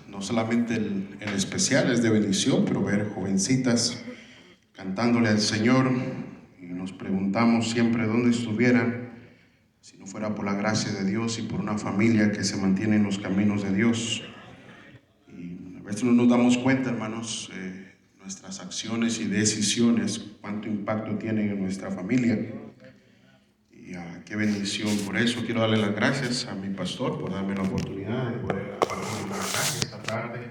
No solamente el especial es de bendición, pero ver jovencitas cantándole al Señor, y nos preguntamos siempre dónde estuvieran si no fuera por la gracia de Dios y por una familia que se mantiene en los caminos de Dios. Y a veces no nos damos cuenta, hermanos, nuestras acciones y decisiones, cuánto impacto tienen en nuestra familia. Y qué bendición. Por eso quiero darle las gracias a mi pastor por darme la oportunidad de poder compartir un mensaje esta tarde.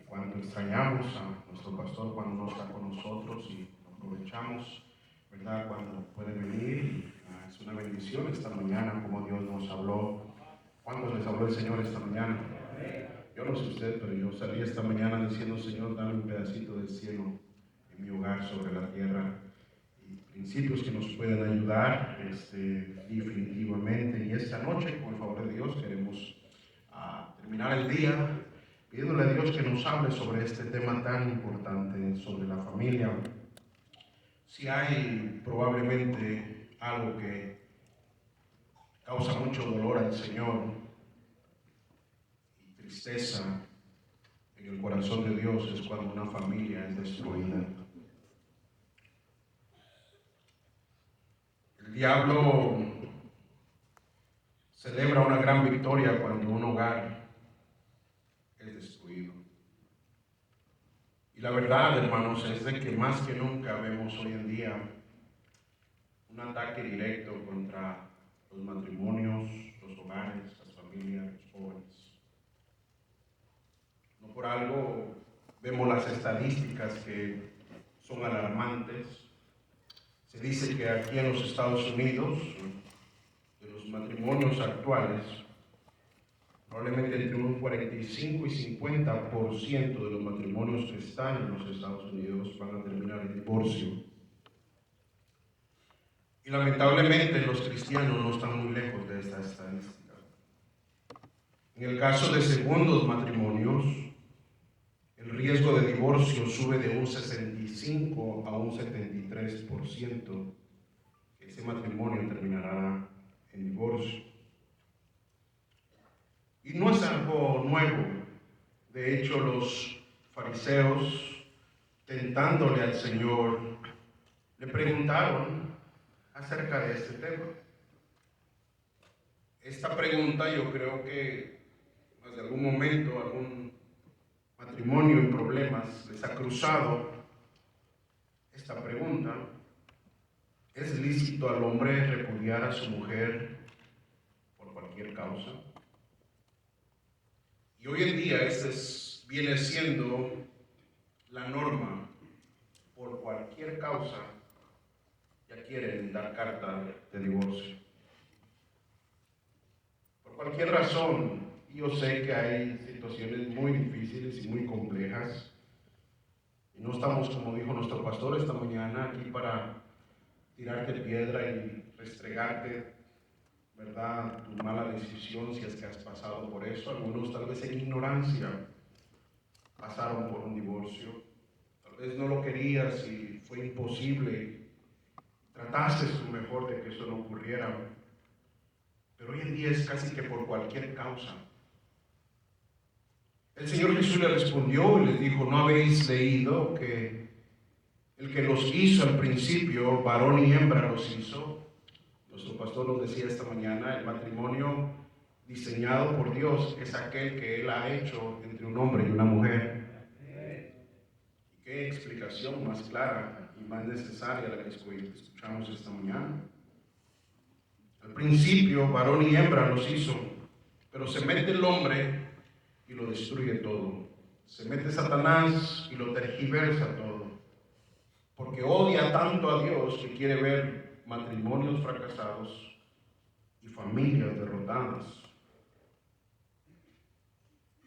Cuando extrañamos a nuestro pastor cuando no está con nosotros, y aprovechamos, ¿verdad?, cuando puede venir. Es una bendición esta mañana como Dios nos habló. ¿Cuántos les habló el Señor esta mañana? Yo no sé usted, pero yo salí esta mañana diciendo: Señor, dame un pedacito del cielo en mi hogar sobre la tierra. Principios que nos pueden ayudar definitivamente. Y esta noche, con el favor de Dios, queremos terminar el día pidiéndole a Dios que nos hable sobre este tema tan importante, sobre la familia. Si hay probablemente algo que causa mucho dolor al Señor y tristeza en el corazón de Dios, es cuando una familia es destruida. El diablo celebra una gran victoria cuando un hogar es destruido. Y la verdad, hermanos, es de que más que nunca vemos hoy en día un ataque directo contra los matrimonios, los hogares, las familias, los jóvenes. No por algo vemos las estadísticas que son alarmantes. Se dice que aquí en los Estados Unidos, de los matrimonios actuales, probablemente entre un 45 y 50% de los matrimonios que están en los Estados Unidos van a terminar en divorcio. Y lamentablemente los cristianos no están muy lejos de esta estadística. En el caso de segundos matrimonios, el riesgo de divorcio sube de un 65 a un 73%. Ese matrimonio terminará en divorcio. Y no es algo nuevo. De hecho, los fariseos, tentándole al Señor, le preguntaron acerca de este tema. Esta pregunta, yo creo que más de algún momento algún matrimonio en problemas les ha cruzado esta pregunta: ¿es lícito al hombre repudiar a su mujer por cualquier causa? Y hoy en día viene siendo la norma. Por cualquier causa ya quieren dar carta de divorcio. Por cualquier razón. Yo sé que hay situaciones muy difíciles y muy complejas. Y no estamos, como dijo nuestro pastor esta mañana, aquí para tirarte piedra y restregarte, ¿verdad?, tu mala decisión, si es que has pasado por eso. Algunos tal vez en ignorancia pasaron por un divorcio. Tal vez no lo querías y fue imposible. Trataste lo mejor de que eso no ocurriera. Pero hoy en día es casi que por cualquier causa. El Señor Jesús le respondió y les dijo: ¿no habéis leído que el que los hizo al principio, varón y hembra los hizo? Nuestro pastor nos decía esta mañana: el matrimonio diseñado por Dios es aquel que Él ha hecho entre un hombre y una mujer. ¿Y qué explicación más clara y más necesaria la que escuchamos esta mañana? Al principio, varón y hembra los hizo, pero se mete el hombre y lo destruye todo. Se mete Satanás y lo tergiversa todo, porque odia tanto a Dios que quiere ver matrimonios fracasados y familias derrotadas.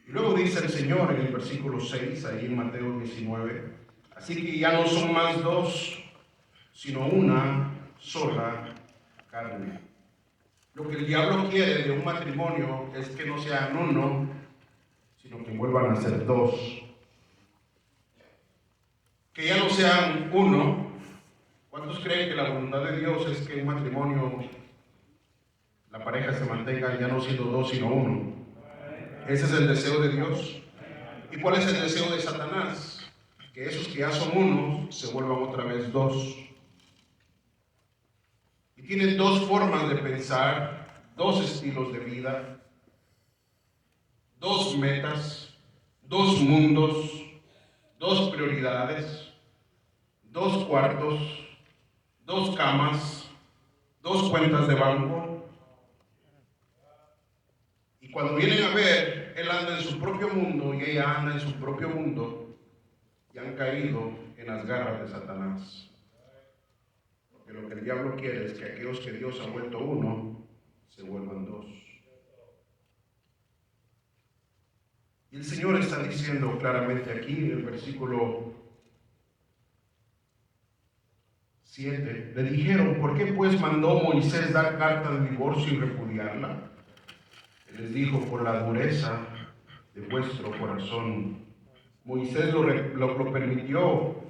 Y luego dice el Señor en el versículo 6, ahí en Mateo 19: así que ya no son más dos, sino una sola carne. Lo que el diablo quiere de un matrimonio es que no sean uno, sino que vuelvan a ser dos. Que ya no sean uno. ¿Cuántos creen que la voluntad de Dios es que un matrimonio, la pareja se mantenga ya no siendo dos, sino uno? Ese es el deseo de Dios. ¿Y cuál es el deseo de Satanás? Que esos que ya son uno se vuelvan otra vez dos. Y tienen dos formas de pensar, dos estilos de vida, dos metas, dos mundos, dos prioridades, dos cuartos, dos camas, dos cuentas de banco. Y cuando vienen a ver, él anda en su propio mundo y ella anda en su propio mundo y han caído en las garras de Satanás. Porque lo que el diablo quiere es que aquellos que Dios ha vuelto uno se vuelvan dos. Y el Señor está diciendo claramente aquí en el versículo 7, le dijeron: ¿por qué pues mandó Moisés dar carta de divorcio y repudiarla? Él les dijo: por la dureza de vuestro corazón. Moisés lo permitió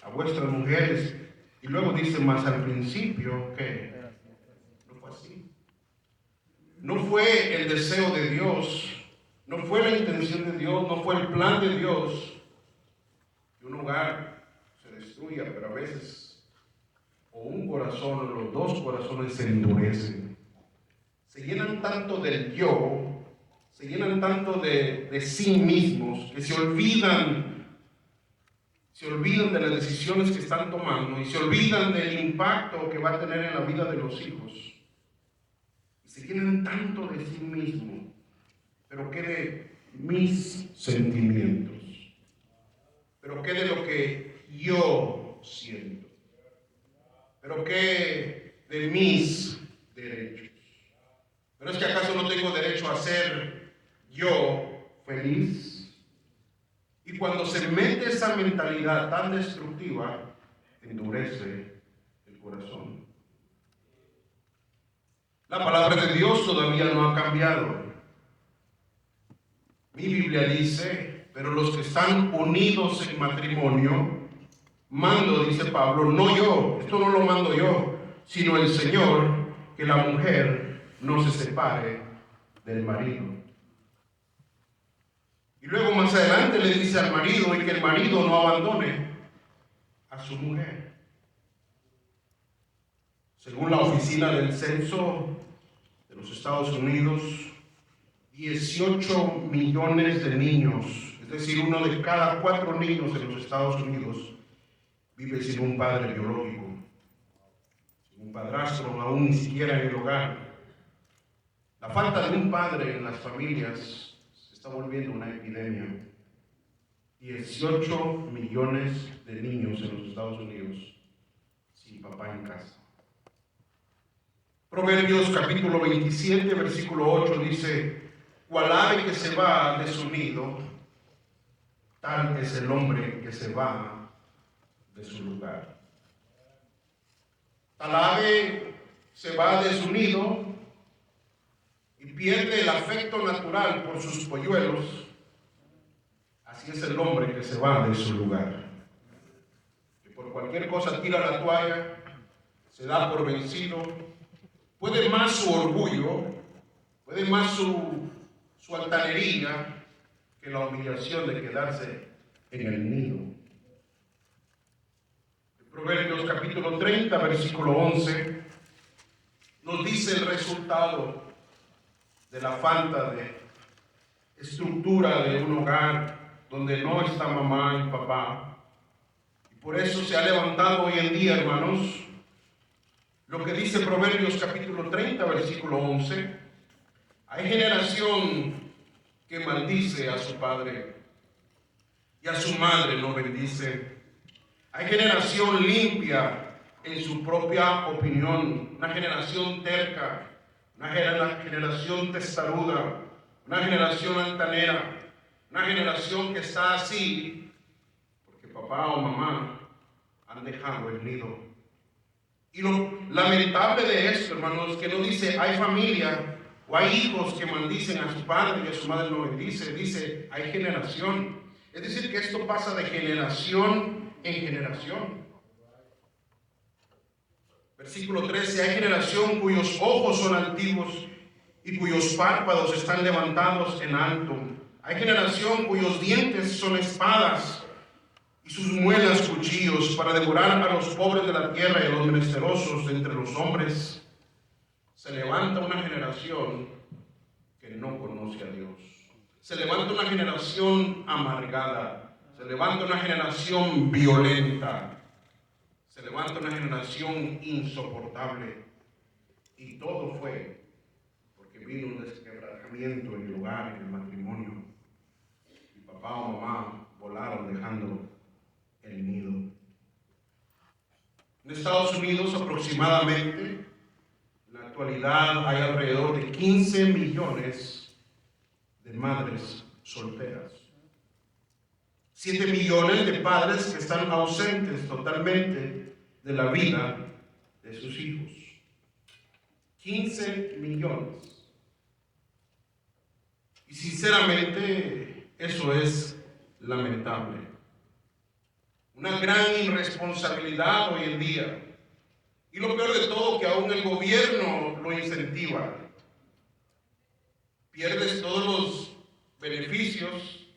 a vuestras mujeres. Y luego dice: más al principio, ¿qué? No fue así. No fue el deseo de Dios, no fue la intención de Dios, no fue el plan de Dios que un hogar se destruya, pero a veces o un corazón o los dos corazones se endurecen. Se llenan tanto del yo, se llenan tanto de sí mismos, que se olvidan de las decisiones que están tomando y se olvidan del impacto que va a tener en la vida de los hijos. Y se llenan tanto de sí mismos, pero ¿qué de mis sentimientos? ¿Pero qué de lo que yo siento? ¿Pero qué de mis derechos? ¿Pero es que acaso no tengo derecho a ser yo feliz? Y cuando se mete esa mentalidad tan destructiva, endurece el corazón. La palabra de Dios todavía no ha cambiado. Mi Biblia dice: pero los que están unidos en matrimonio, mando, dice Pablo, no yo, esto no lo mando yo, sino el Señor, que la mujer no se separe del marido. Y luego más adelante le dice al marido y que el marido no abandone a su mujer. Según la oficina del censo de los Estados Unidos, 18 millones de niños, es decir, uno de cada 4 niños en los Estados Unidos vive sin un padre biológico, sin un padrastro, aún ni siquiera en el hogar. La falta de un padre en las familias se está volviendo una epidemia. 18 millones de niños en los Estados Unidos sin papá en casa. Proverbios capítulo 27, versículo 8 dice: cual ave que se va de su nido, tal es el hombre que se va de su lugar. Tal ave se va de su nido y pierde el afecto natural por sus polluelos. Así es el hombre que se va de su lugar, que por cualquier cosa tira la toalla, se da por vencido. Puede más su orgullo, puede más su altanería que la humillación de quedarse en el nido. En Proverbios capítulo 30, versículo 11, nos dice el resultado de la falta de estructura de un hogar donde no está mamá y papá. Y por eso se ha levantado hoy en día, hermanos, lo que dice Proverbios capítulo 30, versículo 11. Hay generación que maldice a su padre y a su madre no bendice. Hay generación limpia en su propia opinión, una generación terca, una generación testaruda, una generación altanera, una generación que está así porque papá o mamá han dejado el nido. Y lo lamentable de esto, hermanos, es que no dice hay familia o hay hijos que maldicen a su padre y a su madre no bendice, dice hay generación. Es decir, que esto pasa de generación en generación. Versículo 13, hay generación cuyos ojos son altivos y cuyos párpados están levantados en alto. Hay generación cuyos dientes son espadas y sus muelas cuchillos para devorar a los pobres de la tierra y a los menesterosos de entre los hombres. Se levanta una generación que no conoce a Dios. Se levanta una generación amargada. Se levanta una generación violenta. Se levanta una generación insoportable. Y todo fue porque vino un desquebrajamiento en el hogar, en el matrimonio. Y papá o mamá volaron dejando el nido. En Estados Unidos aproximadamente, en la actualidad hay alrededor de 15 millones de madres solteras. 7 millones de padres que están ausentes totalmente de la vida de sus hijos. 15 millones. Y sinceramente, eso es lamentable. Una gran irresponsabilidad hoy en día. Y lo peor de todo, que aún el gobierno lo incentiva. Pierdes todos los beneficios,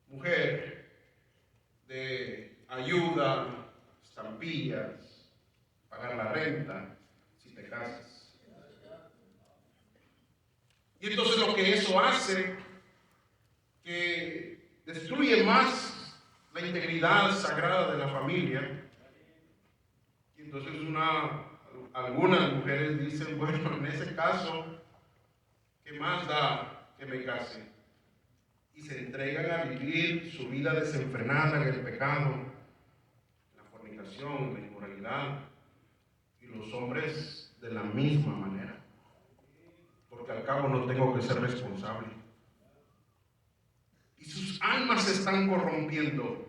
mujer, de ayuda, estampillas, pagar la renta, si te casas. Y entonces lo que eso hace, que destruye más la integridad sagrada de la familia. Y entonces algunas mujeres dicen, bueno, en ese caso, ¿qué más da que me case? Y se entregan a vivir su vida desenfrenada en el pecado, en la fornicación, en la inmoralidad, y los hombres de la misma manera, porque al cabo no tengo que ser responsable. Y sus almas se están corrompiendo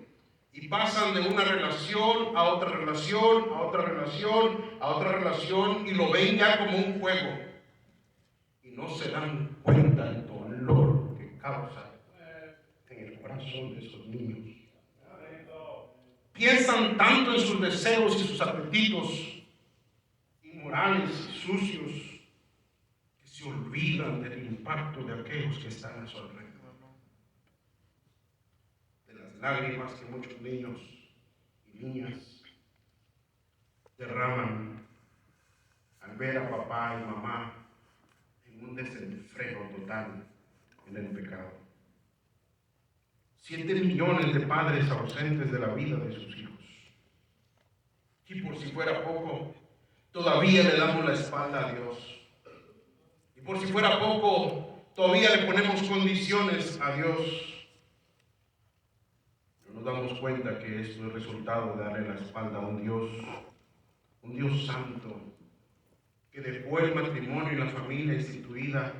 y pasan de una relación a otra relación, a otra relación, a otra relación, y lo ven ya como un juego y no se dan cuenta del dolor que causa en el corazón de esos niños. Piensan tanto en sus deseos y sus apetitos inmorales y sucios que se olvidan del impacto de aquellos que están a su alrededor. Lágrimas que muchos niños y niñas derraman al ver a papá y mamá en un desenfreno total en el pecado. 7 millones de padres ausentes de la vida de sus hijos. Y por si fuera poco, todavía le damos la espalda a Dios. Y por si fuera poco, todavía le ponemos condiciones a Dios. Nos damos cuenta que esto es resultado de darle la espalda a un Dios santo, que dejó el matrimonio y la familia instituida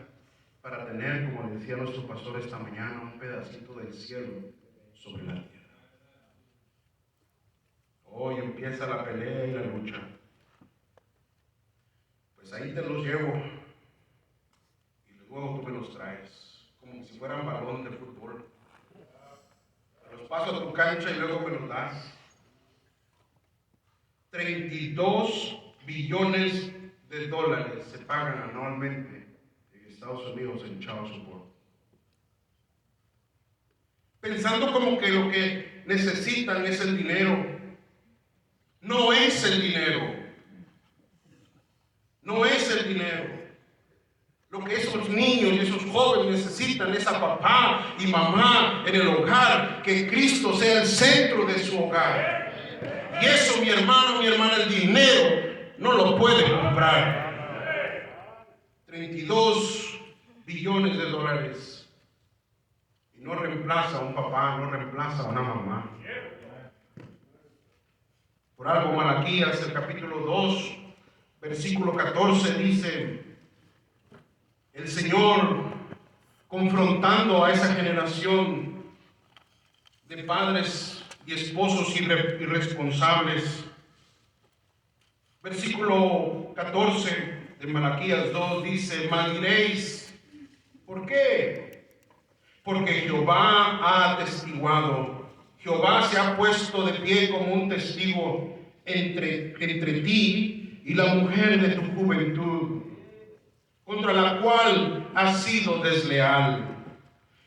para tener, como decía nuestro pastor esta mañana, un pedacito del cielo sobre la tierra. Hoy empieza la pelea y la lucha. Pues ahí te los llevo y luego tú me los traes, como si fueran balón de fútbol. Los paso a tu cancha y luego me los das. 32 billones de dólares se pagan anualmente en Estados Unidos en child support. Pensando como que lo que necesitan es el dinero. No es el dinero. No es el dinero. Lo que esos niños y esos jóvenes necesitan es a papá y mamá en el hogar, que Cristo sea el centro de su hogar. Y eso, mi hermano, mi hermana, el dinero no lo puede comprar. 32 billones de dólares. Y no reemplaza a un papá, no reemplaza a una mamá. Por algo Malaquías, el capítulo 2, versículo 14 dice: el Señor, confrontando a esa generación de padres y esposos irresponsables. Versículo 14 de Malaquías 2 dice: mas diréis, ¿por qué? Porque Jehová ha atestiguado, Jehová se ha puesto de pie como un testigo entre ti y la mujer de tu juventud, contra la cual has sido desleal.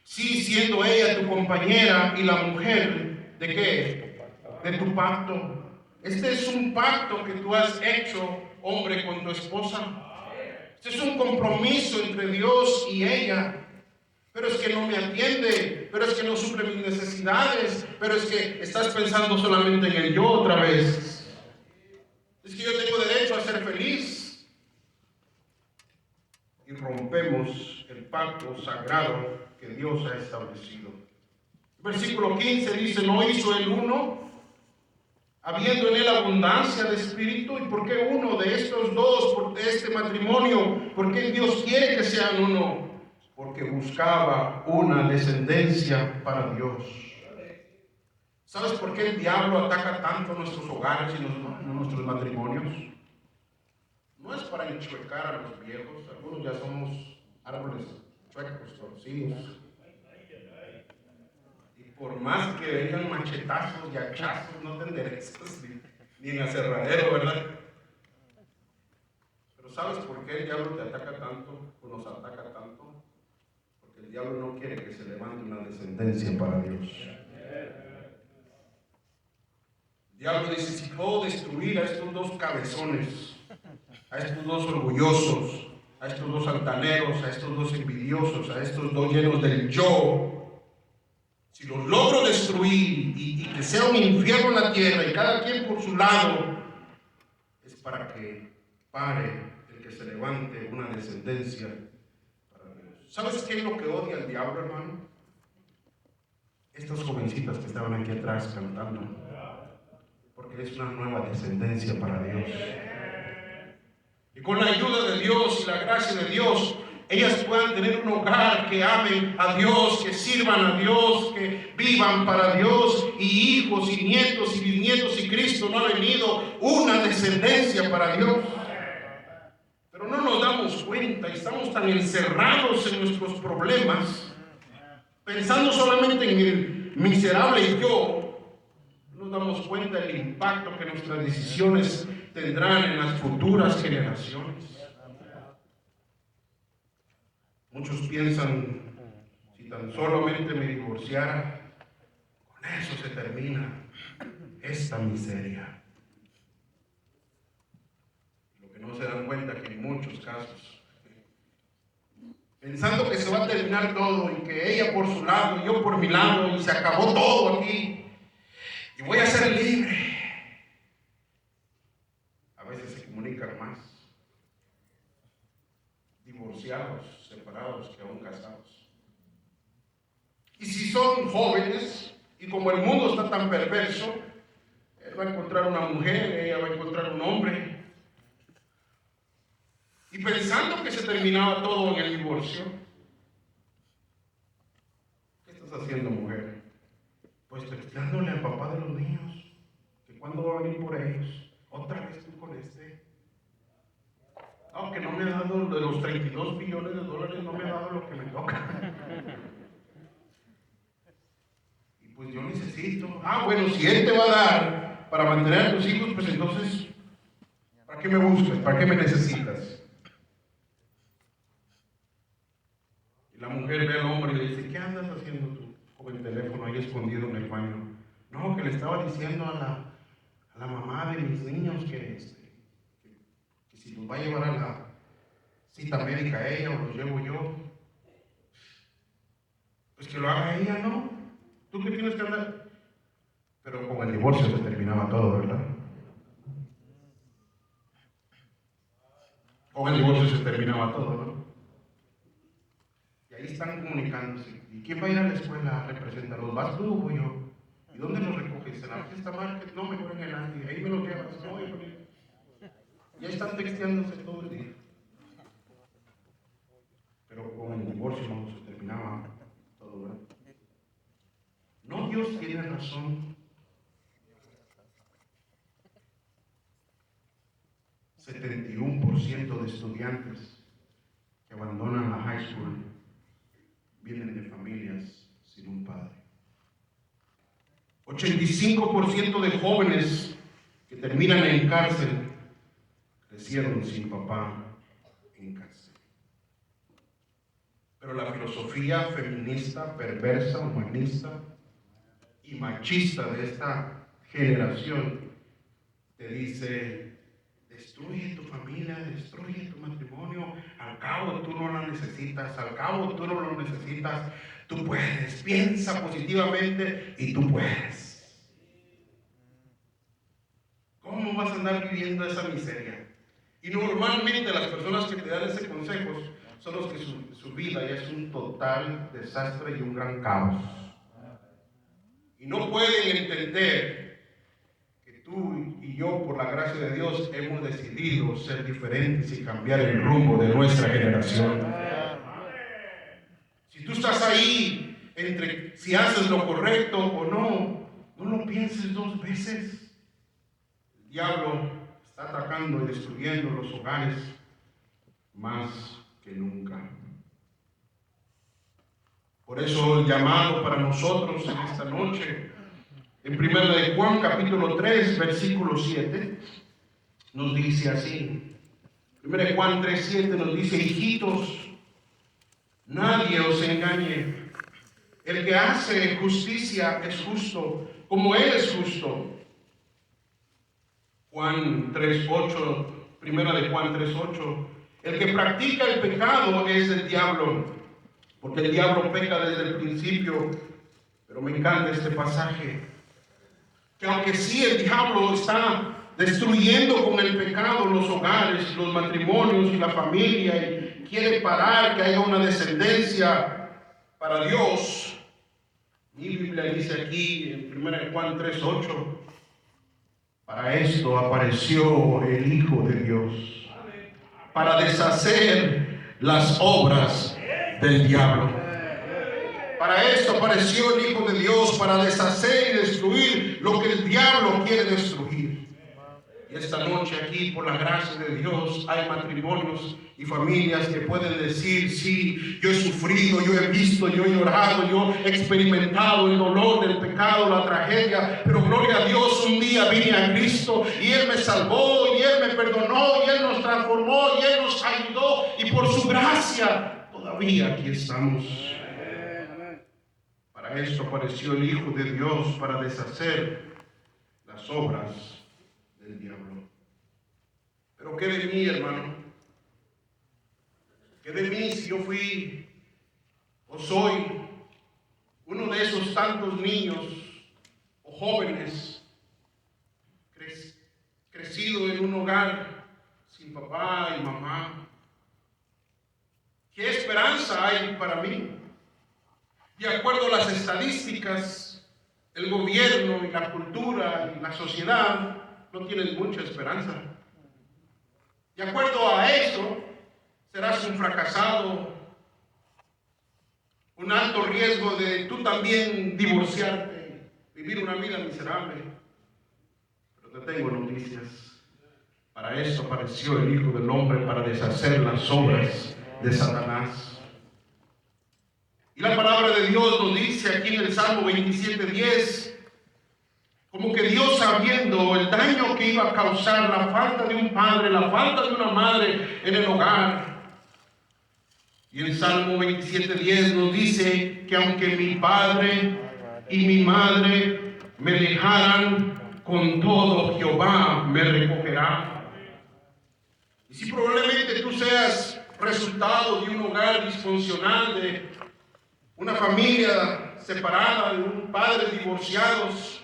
Sí, siendo ella tu compañera y la mujer, ¿de qué? De tu pacto. Este es un pacto que tú has hecho, hombre, con tu esposa. Este es un compromiso entre Dios y ella. Pero es que no me atiende, pero es que no suple mis necesidades, pero es que estás pensando solamente en el yo otra vez. Es que yo tengo derecho a ser feliz. Y rompemos el pacto sagrado que Dios ha establecido. Versículo 15 dice, ¿no hizo el uno, habiendo en él abundancia de espíritu? ¿Y por qué uno de estos dos, por este matrimonio? ¿Por qué Dios quiere que sean uno? Porque buscaba una descendencia para Dios. ¿Sabes por qué el diablo ataca tanto nuestros hogares y nuestros matrimonios? No es para enchuecar a los viejos, algunos ya somos árboles chuecos, torcidos. Y por más que vengan machetazos y hachazos, no te enderezas ni en aserradero, ¿verdad? Pero ¿sabes por qué el diablo te ataca tanto o nos ataca tanto? Porque el diablo no quiere que se levante una descendencia para Dios. El diablo dice, si puedo destruir a estos dos cabezones, a estos dos orgullosos, a estos dos altaneros, a estos dos envidiosos, a estos dos llenos del yo, si los logro destruir y que sea un infierno en la tierra y cada quien por su lado, es para que pare el que se levante una descendencia para Dios. ¿Sabes qué es lo que odia el diablo, hermano? Estas jovencitas que estaban aquí atrás cantando, porque es una nueva descendencia para Dios. Y con la ayuda de Dios y la gracia de Dios, ellas puedan tener un hogar, que amen a Dios, que sirvan a Dios, que vivan para Dios, y hijos y nietos y bisnietos, y Cristo no ha venido, una descendencia para Dios. Pero no nos damos cuenta y estamos tan encerrados en nuestros problemas, pensando solamente en el miserable yo. Nos damos cuenta del impacto que nuestras decisiones tendrán en las futuras generaciones. Muchos piensan, si tan solamente me divorciara, con eso se termina esta miseria. Lo que no se dan cuenta que en muchos casos, pensando que se va a terminar todo y que ella por su lado y yo por mi lado y se acabó todo aquí y voy a ser libre, a veces se comunican más divorciados, separados, que aún casados. Y si son jóvenes, y como el mundo está tan perverso, él va a encontrar una mujer, ella va a encontrar un hombre, y pensando que se terminaba todo en el divorcio, ¿qué estás haciendo, mujer? Pues texteándole al papá de los niños, que cuándo va a venir por ellos, otra vez tú con este. Aunque no me ha dado de los 32 billones de dólares, no me ha dado lo que me toca. Y pues yo necesito. Bueno, si él te va a dar para mantener a tus hijos, pues entonces, ¿para qué me buscas? ¿Para qué me necesitas? Y la mujer ve al hombre y le dice, ¿qué andas haciendo tú con el teléfono ahí escondido en el baño? No, que le estaba diciendo a la mamá de mis niños que si los va a llevar a la cita médica ella o los llevo yo, pues que lo haga ella, ¿no? ¿Tú qué tienes que andar? Pero con el divorcio se terminaba todo, ¿verdad? Con el divorcio se terminaba todo, ¿no? Y ahí están comunicándose. ¿Y quién va a ir a la escuela a representarlos? ¿Vas tú o voy yo? ¿Y dónde los recoges? ¿En la fiesta market? No, mejor en el Andy. Ahí me los llevas. No, y ahí están texteándose todo el día. Pero con el divorcio no se terminaba todo, ¿verdad? No, Dios tiene razón. 71% de estudiantes que abandonan la high school vienen de familias sin un padre. 85% de jóvenes que terminan en cárcel crecieron sin papá en cárcel. Pero la filosofía feminista, perversa, humanista y machista de esta generación te dice: destruye tu familia, destruye tu matrimonio, al cabo tú no lo necesitas, al cabo tú no lo necesitas, tú puedes, piensa positivamente y tú puedes. ¿Cómo vas a andar viviendo esa miseria? Y normalmente las personas que te dan ese consejo son los que su vida ya es un total desastre y un gran caos. Y no pueden entender que tú y yo, por la gracia de Dios, hemos decidido ser diferentes y cambiar el rumbo de nuestra generación. Si tú estás ahí entre si haces lo correcto o no, no lo pienses dos veces. El diablo está atacando y destruyendo los hogares más que nunca. Por eso el llamado para nosotros en esta noche, en 1 de Juan capítulo 3, versículo 7, nos dice así. 1 de Juan 3, 7 nos dice: hijitos, nadie os engañe. El que hace justicia es justo, como Él es justo. Juan 3:8, 1 de Juan 3:8. El que practica el pecado es del diablo, porque el diablo peca desde el principio. Pero me encanta este pasaje, que aunque sí el diablo está destruyendo con el pecado los hogares, los matrimonios y la familia, y quiere parar que haya una descendencia para Dios, mi Biblia dice aquí en 1 Juan 3:8, para esto apareció el Hijo de Dios, para deshacer las obras del diablo. Para esto apareció el Hijo de Dios, para deshacer y destruir lo que el diablo quiere destruir. Y esta noche aquí, por la gracia de Dios, hay matrimonios y familias que pueden decir: sí, yo he sufrido, yo he visto, yo he llorado, yo he experimentado el dolor del pecado, la tragedia, pero gloria a Dios, un día vine a Cristo y Él me salvó, y Él me perdonó, y Él nos transformó, y Él nos ayudó, y por su gracia todavía aquí estamos. Para esto apareció el Hijo de Dios, para deshacer las obras del diablo. Pero ¿qué de mí, hermano? ¿Qué de mí si yo fui o soy uno de esos tantos niños o jóvenes crecido en un hogar sin papá y mamá? ¿Qué esperanza hay para mí? De acuerdo a las estadísticas, el gobierno y la cultura y la sociedad no tienen mucha esperanza. De acuerdo a eso, serás un fracasado, un alto riesgo de tú también divorciarte, vivir una vida miserable. Pero te tengo noticias. Para eso apareció el Hijo del Hombre, para deshacer las obras de Satanás. Y la palabra de Dios nos dice aquí en el Salmo 27:10, como que Dios, sabiendo el daño que iba a causar la falta de un padre, la falta de una madre en el hogar. Y el Salmo 27:10 nos dice que aunque mi padre y mi madre me dejaran, con todo Jehová me recogerá. Y si probablemente tú seas resultado de un hogar disfuncional, de una familia separada, de un padres divorciados,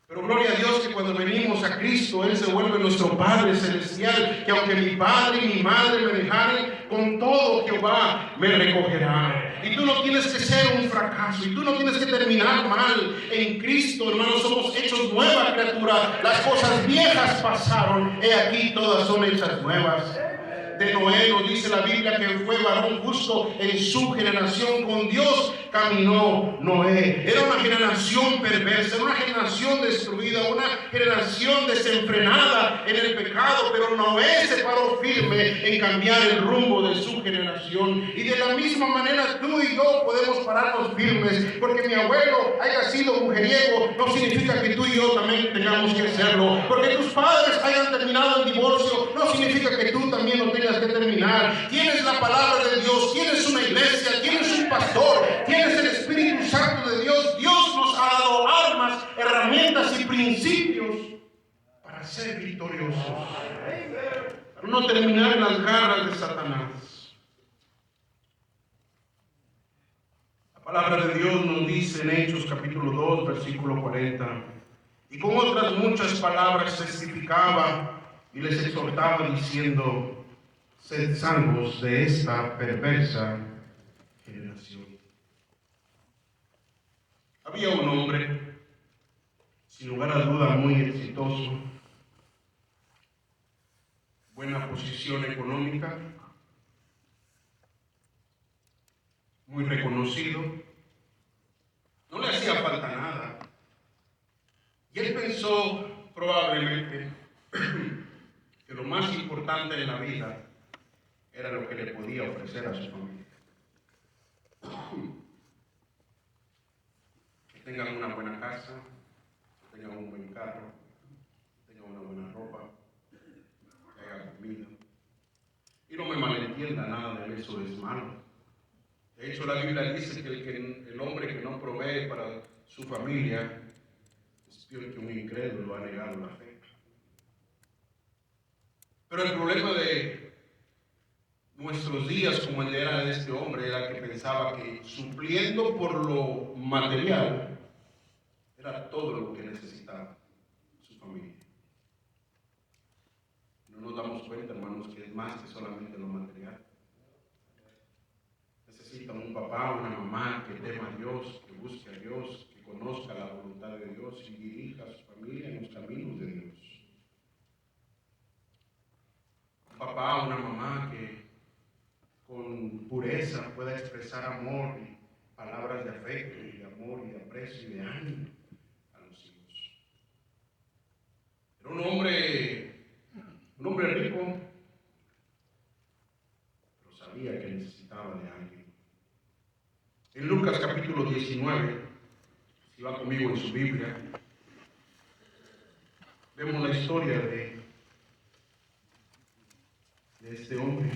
pero gloria a Dios que cuando venimos a Cristo, Él se vuelve nuestro Padre Celestial, que aunque mi padre y mi madre me dejaren, con todo Jehová me recogerá. Y tú no tienes que ser un fracaso, y tú no tienes que terminar mal. En Cristo, hermanos, somos hechos nueva criatura. Las cosas viejas pasaron, he aquí todas son hechas nuevas. De Noé nos dice la Biblia que fue varón justo en su generación. Con Dios caminó Noé. Era una generación perversa, era una generación destruida, una generación desenfrenada en el pecado, pero Noé se paró firme en cambiar el rumbo de su generación. Y de la misma manera tú y yo podemos pararnos firmes, porque mi abuelo haya sido mujeriego no significa que tú y yo también tengamos que serlo, porque tus padres hayan terminado el divorcio no significa que tú también lo tengas que terminar. Tienes la palabra de Dios, tienes una iglesia, tienes pastor, tienes el Espíritu Santo de Dios. Dios nos ha dado armas, herramientas y principios para ser victoriosos, para no terminar en las garras de Satanás. La palabra de Dios nos dice en Hechos capítulo 2, versículo 40, y con otras muchas palabras testificaba y les exhortaba diciendo: sed salvos de esta perversa generación. Había un hombre, sin lugar a duda muy exitoso, buena posición económica, muy reconocido, no le hacía falta nada. Y él pensó probablemente que lo más importante en la vida era lo que le podía ofrecer a su familia. Que tengan una buena casa, que tengan un buen carro, que tengan una buena ropa, que hagan comida. Y no me malentienda, nada de eso es malo. De hecho, la Biblia dice que el hombre que no provee para su familia es peor que un incrédulo, ha negado la fe. Pero el problema de nuestros días, como el era de este hombre, era que pensaba que supliendo por lo material era todo lo que necesitaba su familia. No nos damos cuenta, hermanos, que es más que solamente lo material. Necesitan un papá, una mamá que tema a Dios, que busque a Dios, que conozca la voluntad de Dios y dirija a su familia en los caminos de Dios. Un papá, una mamá que con pureza pueda expresar amor y palabras de afecto y de amor y de aprecio y de ánimo a los hijos. Era un hombre rico, pero sabía que necesitaba de alguien. En Lucas capítulo 19, si va conmigo en su Biblia, vemos la historia de este hombre.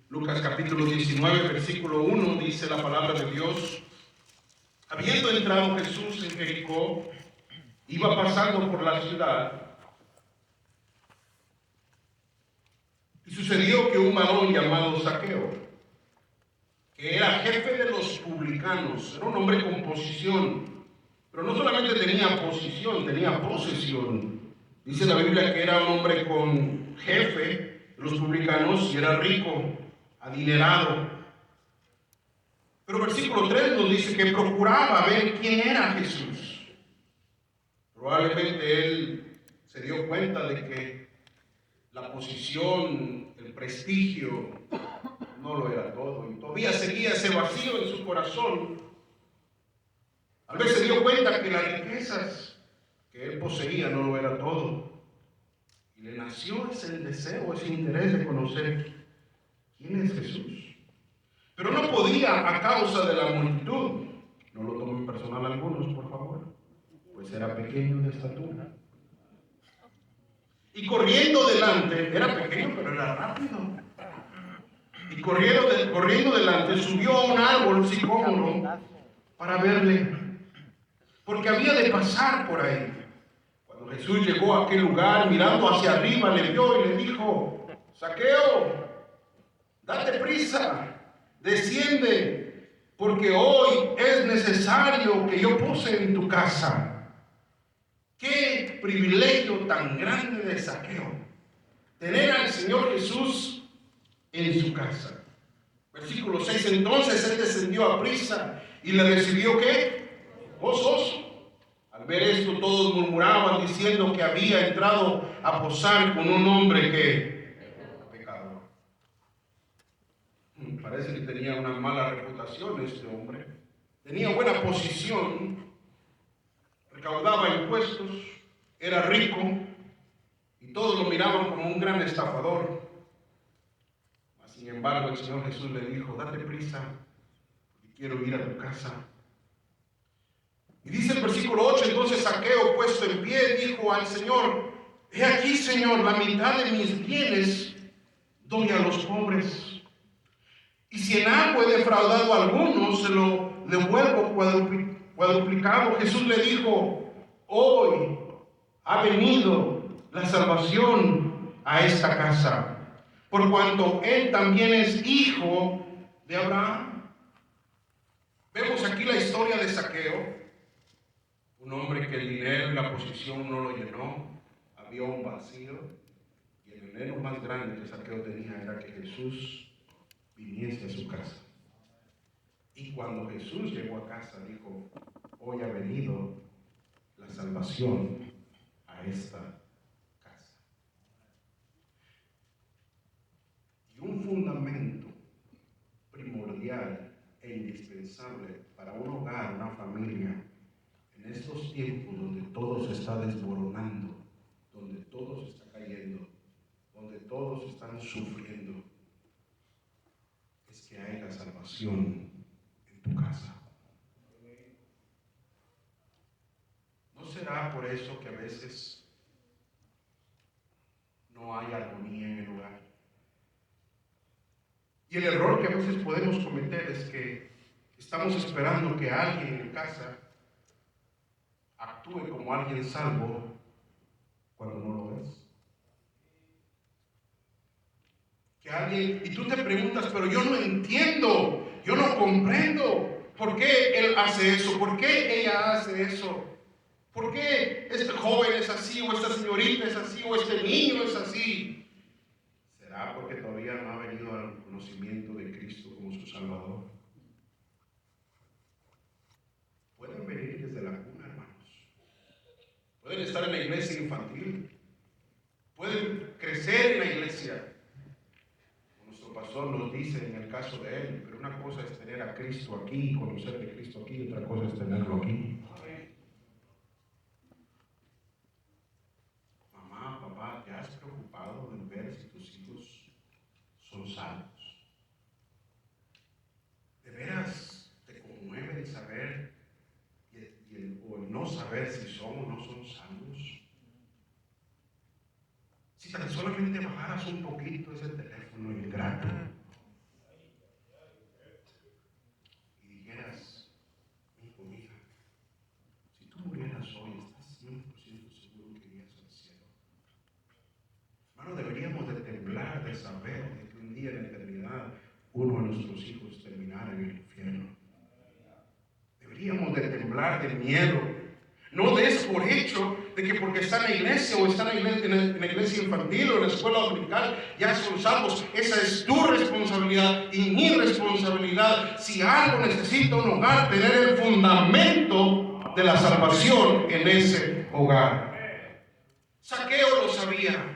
Lucas capítulo 19, versículo 1, dice la palabra de Dios: habiendo entrado Jesús en Jericó, iba pasando por la ciudad, y sucedió que un varón llamado Zaqueo, que era jefe de los publicanos, era un hombre con posición, pero no solamente tenía posición, tenía posesión. Dice la Biblia que era un hombre con jefe de los publicanos y era rico, adinerado. Pero versículo 3 nos dice que procuraba ver quién era Jesús. Probablemente él se dio cuenta de que la posición, el prestigio, no lo era todo. Y todavía seguía ese vacío en su corazón. Tal vez se dio cuenta que las riquezas que él poseía no lo era todo. Y le nació ese deseo, ese interés de conocer quién es Jesús. Pero no podía a causa de la multitud. No lo tomen personal algunos, por favor. Pues era pequeño de estatura. Y corriendo delante, era pequeño pero era rápido. Y corriendo delante subió a un árbol sicómoro para verle, porque había de pasar por ahí. Cuando Jesús llegó a aquel lugar, mirando hacia arriba, le vio y le dijo: Zaqueo, date prisa, desciende, porque hoy es necesario que yo pose en tu casa. Qué privilegio tan grande de Zaqueo, tener al Señor Jesús en su casa. Versículo 6, entonces él descendió a prisa y le recibió ¿qué? Gozoso. Al ver esto todos murmuraban diciendo que había entrado a posar con un hombre que era pecador. Parece que tenía una mala reputación este hombre. Tenía buena posición, recaudaba impuestos, era rico y todos lo miraban como un gran estafador. Sin embargo, el Señor Jesús le dijo: date prisa, porque quiero ir a tu casa. Y dice el versículo 8, entonces Zaqueo, puesto en pie, dijo al Señor: he aquí, Señor, la mitad de mis bienes doy a los pobres. Y si en algo he defraudado a alguno, se lo devuelvo cuadruplicado. Jesús le dijo: hoy ha venido la salvación a esta casa, por cuanto él también es hijo de Abraham. Vemos aquí la historia de Zaqueo, un hombre que el dinero y la posición no lo llenó. Había un vacío, y el dinero más grande que Zaqueo tenía era que Jesús viniese a su casa. Y cuando Jesús llegó a casa, dijo: hoy ha venido la salvación a esta casa. Y un fundamento primordial e indispensable para un hogar, una familia, en estos tiempos donde todo se está desmoronando, donde todo se está cayendo, donde todos están sufriendo, es que haya salvación en tu casa. ¿No será por eso que a veces no hay armonía en el hogar? Y el error que a veces podemos cometer es que estamos esperando que alguien en casa actúe como alguien salvo cuando no lo es. Que alguien, y tú te preguntas: pero yo no entiendo, yo no comprendo por qué él hace eso, por qué ella hace eso, por qué este joven es así, o esta señorita es así, o este niño es así. ¿Será porque todavía no ha venido al conocimiento de Cristo como su Salvador? Pueden venir desde la cuna, hermanos. Pueden estar en la iglesia infantil. Pueden crecer en la iglesia. Nuestro pastor nos dice en el caso de él, pero una cosa es tener a Cristo aquí, conocer de Cristo aquí, y otra cosa es tenerlo aquí. Mamá, papá, ¿te has preocupado en ver si tus hijos son salvos? ¿De veras te conmueve el saber o el no saber si son o no son salvos? Si tan solamente bajaras un poquito ese teléfono ingrato y dijeras: hijo, hija, si tú murieras hoy, ¿estás 100% seguro que irías al cielo? Hermano, deberíamos de temblar de saber de que un día en la eternidad uno de nuestros hijos terminara en el infierno. Deberíamos de temblar de miedo. No des por hecho de que porque está en la iglesia o está en la iglesia infantil o en la escuela dominical ya son salvos. Esa es tu responsabilidad y mi responsabilidad. Si algo necesita un hogar, tener el fundamento de la salvación en ese hogar. Zaqueo lo sabía.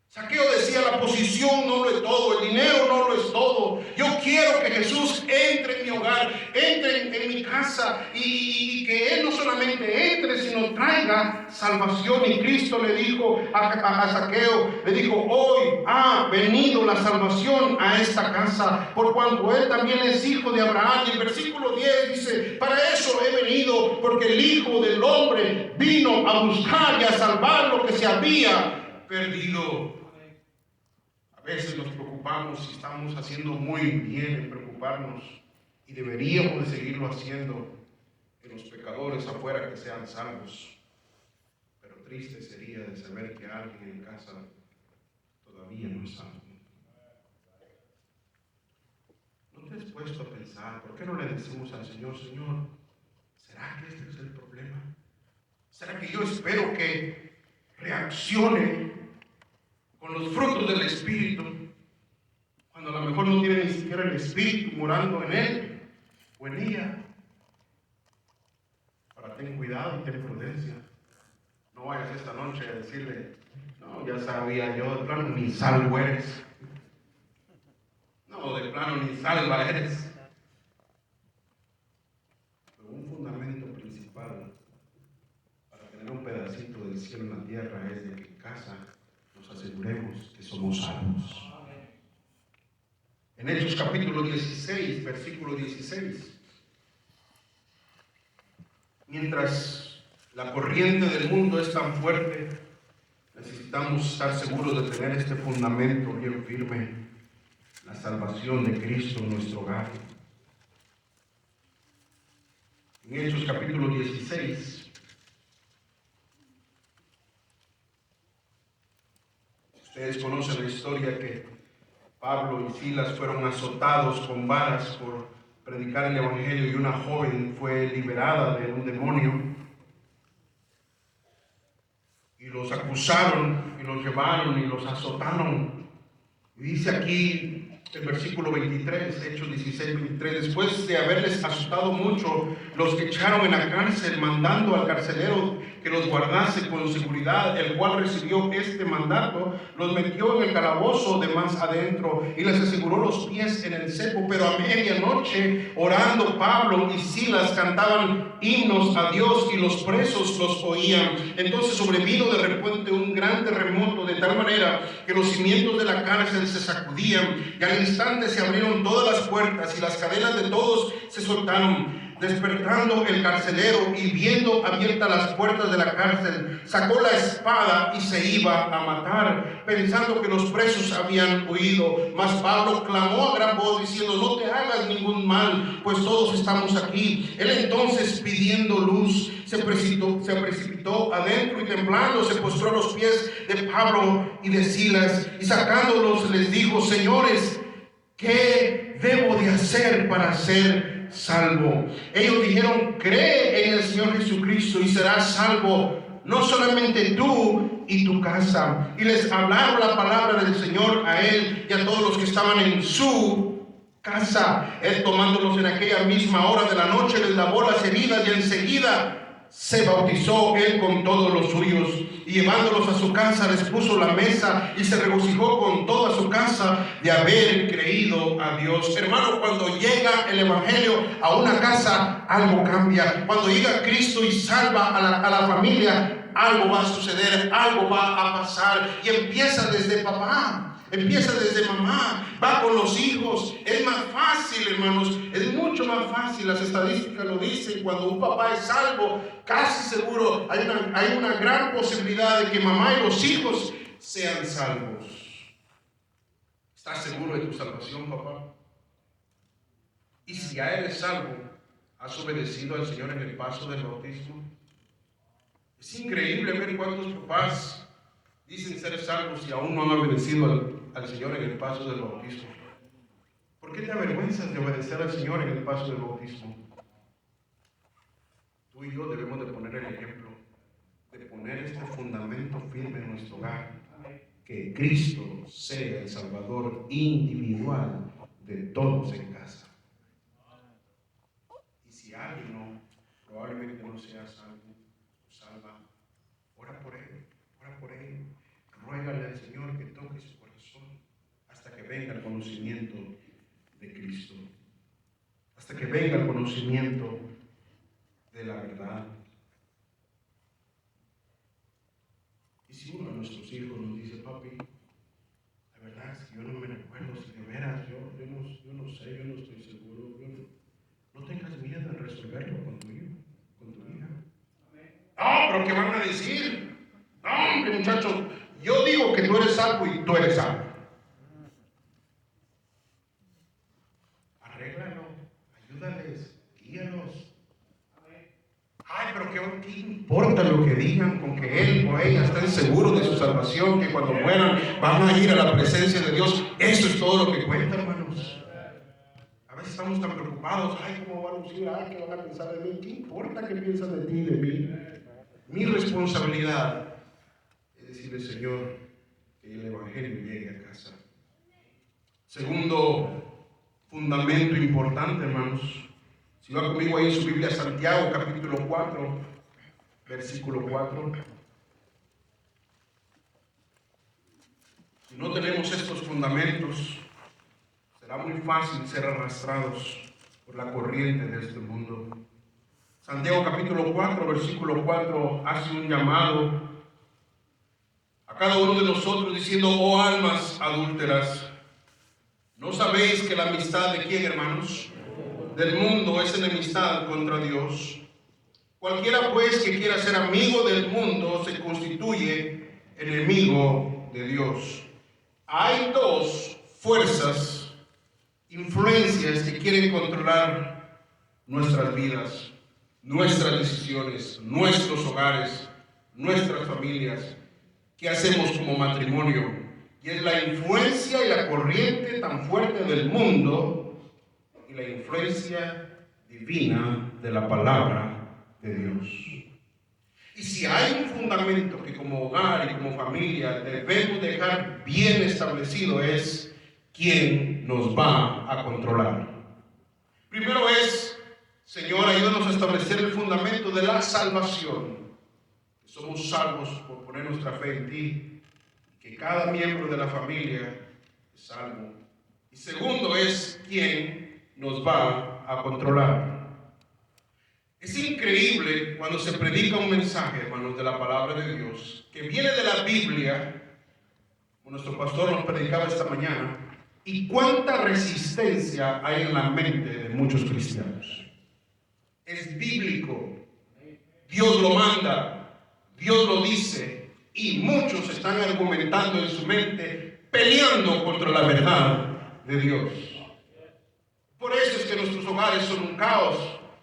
Zaqueo decía: la posición no lo es todo, el dinero no lo es todo. Yo quiero que Jesús entre en mi hogar, entre en mi casa, y que Él no solamente entre, sino traiga salvación. Y Cristo le dijo a Zaqueo, le dijo: hoy ha venido la salvación a esta casa, por cuanto Él también es hijo de Abraham. Y el versículo 10 dice: para eso he venido, porque el Hijo del Hombre vino a buscar y a salvar lo que se había perdido. A veces nos preocupamos y estamos haciendo muy bien en preocuparnos, y deberíamos de seguirlo haciendo en los pecadores afuera que sean salvos. Pero triste sería de saber que alguien en casa todavía no es salvo. ¿No te has puesto a pensar por qué no le decimos al Señor: Señor, ¿será que este es el problema? ¿Será que yo espero que reaccione con los frutos del Espíritu, cuando a lo mejor no tiene ni siquiera el Espíritu morando en él o en ella? Ahora, ten cuidado y ten prudencia. No vayas esta noche a decirle: no, ya sabía yo, de plano ni salvo eres. No, de plano ni salva eres. Pero un fundamento principal para tener un pedacito del cielo en la tierra es de que en casa nos aseguremos que somos salvos. En Hechos capítulo 16, versículo 16. Mientras la corriente del mundo es tan fuerte, necesitamos estar seguros de tener este fundamento bien firme. la salvación de Cristo en nuestro hogar. En Hechos capítulo 16, ustedes conocen la historia que Pablo y Silas fueron azotados con varas por predicar el Evangelio y una joven fue liberada de un demonio. Y los acusaron y los llevaron y los azotaron. Y dice aquí el versículo 23, Hechos 16, 23, después de haberles azotado mucho, los echaron en la cárcel, mandando al carcelero que los guardase con seguridad, el cual recibió este mandato, los metió en el calabozo de más adentro y les aseguró los pies en el cepo. Pero a medianoche, orando, Pablo y Silas cantaban himnos a Dios y los presos los oían. Entonces sobrevino de repente un gran terremoto, de tal manera que los cimientos de la cárcel se sacudían, y al instante se abrieron todas las puertas y las cadenas de todos se soltaron. Despertando el carcelero y viendo abiertas las puertas de la cárcel, sacó la espada y se iba a matar, pensando que los presos habían huido. Mas Pablo clamó a gran voz diciendo: no te hagas ningún mal, pues todos estamos aquí. Él entonces, pidiendo luz, se precipitó adentro y temblando se postró a los pies de Pablo y de Silas, y sacándolos les dijo: señores, ¿qué debo de hacer para ser salvo? Ellos dijeron: cree en el Señor Jesucristo y serás salvo, no solamente tú y tu casa. Y les hablaron la palabra del Señor a él y a todos los que estaban en su casa. Él, tomándolos en aquella misma hora de la noche, les lavó las heridas y enseguida se bautizó él con todos los suyos, y llevándolos a su casa les puso la mesa y se regocijó con toda su casa de haber creído a Dios. Hermano, cuando llega el Evangelio a una casa, algo cambia. Cuando llega Cristo y salva a la familia, algo va a suceder, algo va a pasar. Y empieza desde papá, empieza desde mamá, va con los hijos. Es más fácil, hermanos, es mucho más fácil. Las estadísticas lo dicen. Cuando un papá es salvo, casi seguro hay una gran posibilidad de que mamá y los hijos sean salvos. ¿Estás seguro de tu salvación, papá? Y si ya eres salvo, ¿has obedecido al Señor en el paso del bautismo? Es increíble ver cuántos papás dicen ser salvos y aún no han obedecido al Señor en el paso del bautismo. ¿Por qué te avergüenzas de obedecer al Señor en el paso del bautismo? Tú y yo debemos de poner el ejemplo, de poner este fundamento firme en nuestro hogar, que Cristo sea el Salvador individual de todos en casa. Y si alguien no, probablemente no sea salvo o salva, ora por él, ruégale al Señor que toque su corazón hasta que venga el conocimiento de Cristo, hasta que venga el conocimiento de la verdad. Y si uno de nuestros hijos nos dice: papi, la verdad es que yo no me recuerdo si de veras, yo no sé, yo no estoy seguro, no tengas miedo en resolverlo con tu hijo, con tu hija. No, pero ¿qué van a decir? No, hombre, muchachos, yo digo que tú eres salvo y tú eres salvo. Arréglalo, ayúdales, guíalos. Ay, pero ¿qué importa lo que digan? Con que él o ella estén seguros de su salvación, que cuando mueran van a ir a la presencia de Dios. Eso es todo lo que cuenta, hermanos. A veces estamos tan preocupados: ay, ¿cómo va a lucir? Ay, ¿qué van a pensar de mí? ¿Qué importa qué piensan de ti y de mí? Mi responsabilidad es decirle: Señor, que el Evangelio llegue a casa. Segundo fundamento importante, hermanos. Si va conmigo ahí en su Biblia, Santiago capítulo 4, versículo 4. Si no tenemos estos fundamentos, será muy fácil ser arrastrados por la corriente de este mundo. Santiago capítulo 4, versículo 4 hace un llamado a cada uno de nosotros diciendo: oh almas adúlteras, ¿no sabéis que la amistad de quién, hermanos? Del mundo es enemistad contra Dios. Cualquiera pues que quiera ser amigo del mundo se constituye enemigo de Dios. Hay dos fuerzas influencias que quieren controlar nuestras vidas, nuestras decisiones, nuestros hogares, nuestras familias. ¿Qué hacemos como matrimonio? Y es la influencia y la corriente tan fuerte del mundo y la influencia divina de la palabra de Dios. Y si hay un fundamento que como hogar y como familia debemos dejar bien establecido, es quién nos va a controlar. Primero es, Señor, ayúdanos a establecer el fundamento de la salvación. Somos salvos por poner nuestra fe en ti, que cada miembro de la familia es salvo. Y segundo es quién nos va a controlar. Es increíble cuando se predica un mensaje, hermanos, de la palabra de Dios, que viene de la Biblia, como nuestro pastor nos predicaba esta mañana, y cuánta resistencia hay en la mente de muchos cristianos. Es bíblico, Dios lo manda, Dios lo dice, y muchos están argumentando en su mente, peleando contra la verdad de Dios. Por eso es que nuestros hogares son un caos,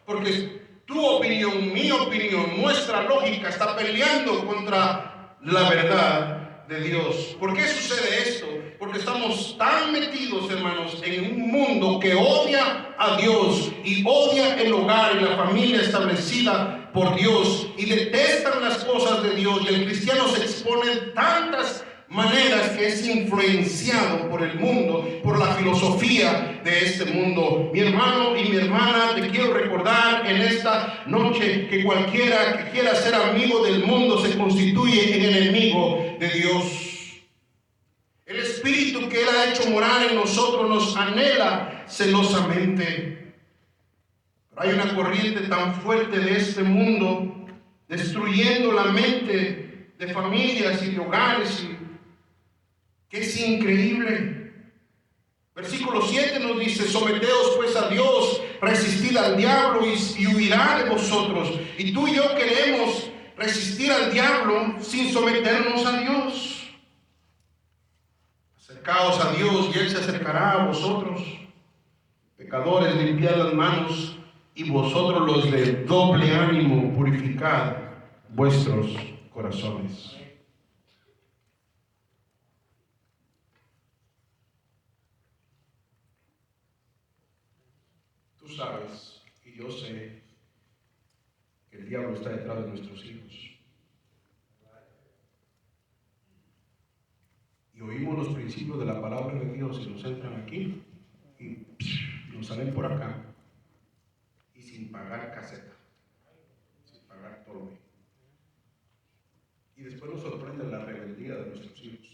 porque tu opinión, mi opinión, nuestra lógica está peleando contra la verdad de Dios. ¿Por qué sucede esto? Porque estamos tan metidos, hermanos, en un mundo que odia a Dios y odia el hogar y la familia establecida por Dios y detestan las cosas de Dios, y el cristiano se expone en tantas maneras que es influenciado por el mundo, por la filosofía de este mundo. Mi hermano y mi hermana, te quiero recordar en esta noche que cualquiera que quiera ser amigo del mundo se constituye en enemigo de Dios. El espíritu que Él ha hecho morar en nosotros nos anhela celosamente. Pero hay una corriente tan fuerte de este mundo destruyendo la mente de familias y de hogares, que es increíble. Versículo 7 nos dice: someteos pues a Dios, resistid al diablo y huirá de vosotros. Y tú y yo queremos resistir al diablo sin someternos a Dios. Acercaos a Dios y Él se acercará a vosotros. Pecadores, limpiad las manos, y vosotros los de doble ánimo, purificad vuestros corazones. Tú sabes, y yo sé, que el diablo está detrás de nuestros hijos. Y oímos los principios de la palabra de Dios y nos entran aquí y nos salen por acá, y sin pagar caseta, sin pagar todo. Y después nos sorprende la rebeldía de nuestros hijos.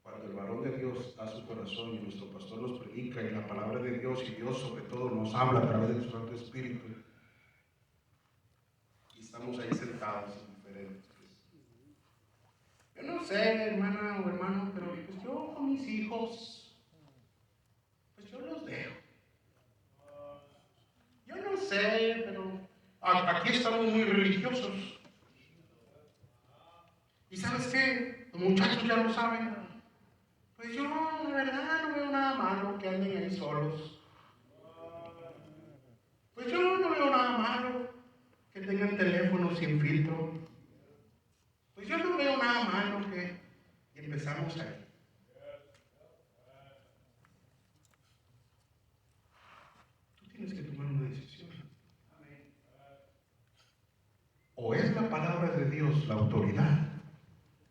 Cuando el varón de Dios da su corazón y nuestro pastor nos predica y la palabra de Dios, y Dios sobre todo nos habla a través de su Santo Espíritu, y estamos ahí sentados indiferentes. Yo no sé, hermana o hermano, pero pues yo con mis hijos, pues yo los dejo. Yo no sé, pero aquí estamos muy religiosos. ¿Y sabes qué? Los muchachos ya lo saben. Pues yo, la verdad, no veo nada malo que anden ahí solos. Pues yo no veo nada malo que tengan teléfonos sin filtro. Pues yo no veo nada malo que... Y empezamos ahí. Tú tienes que tomar una decisión. O es la palabra de Dios la autoridad,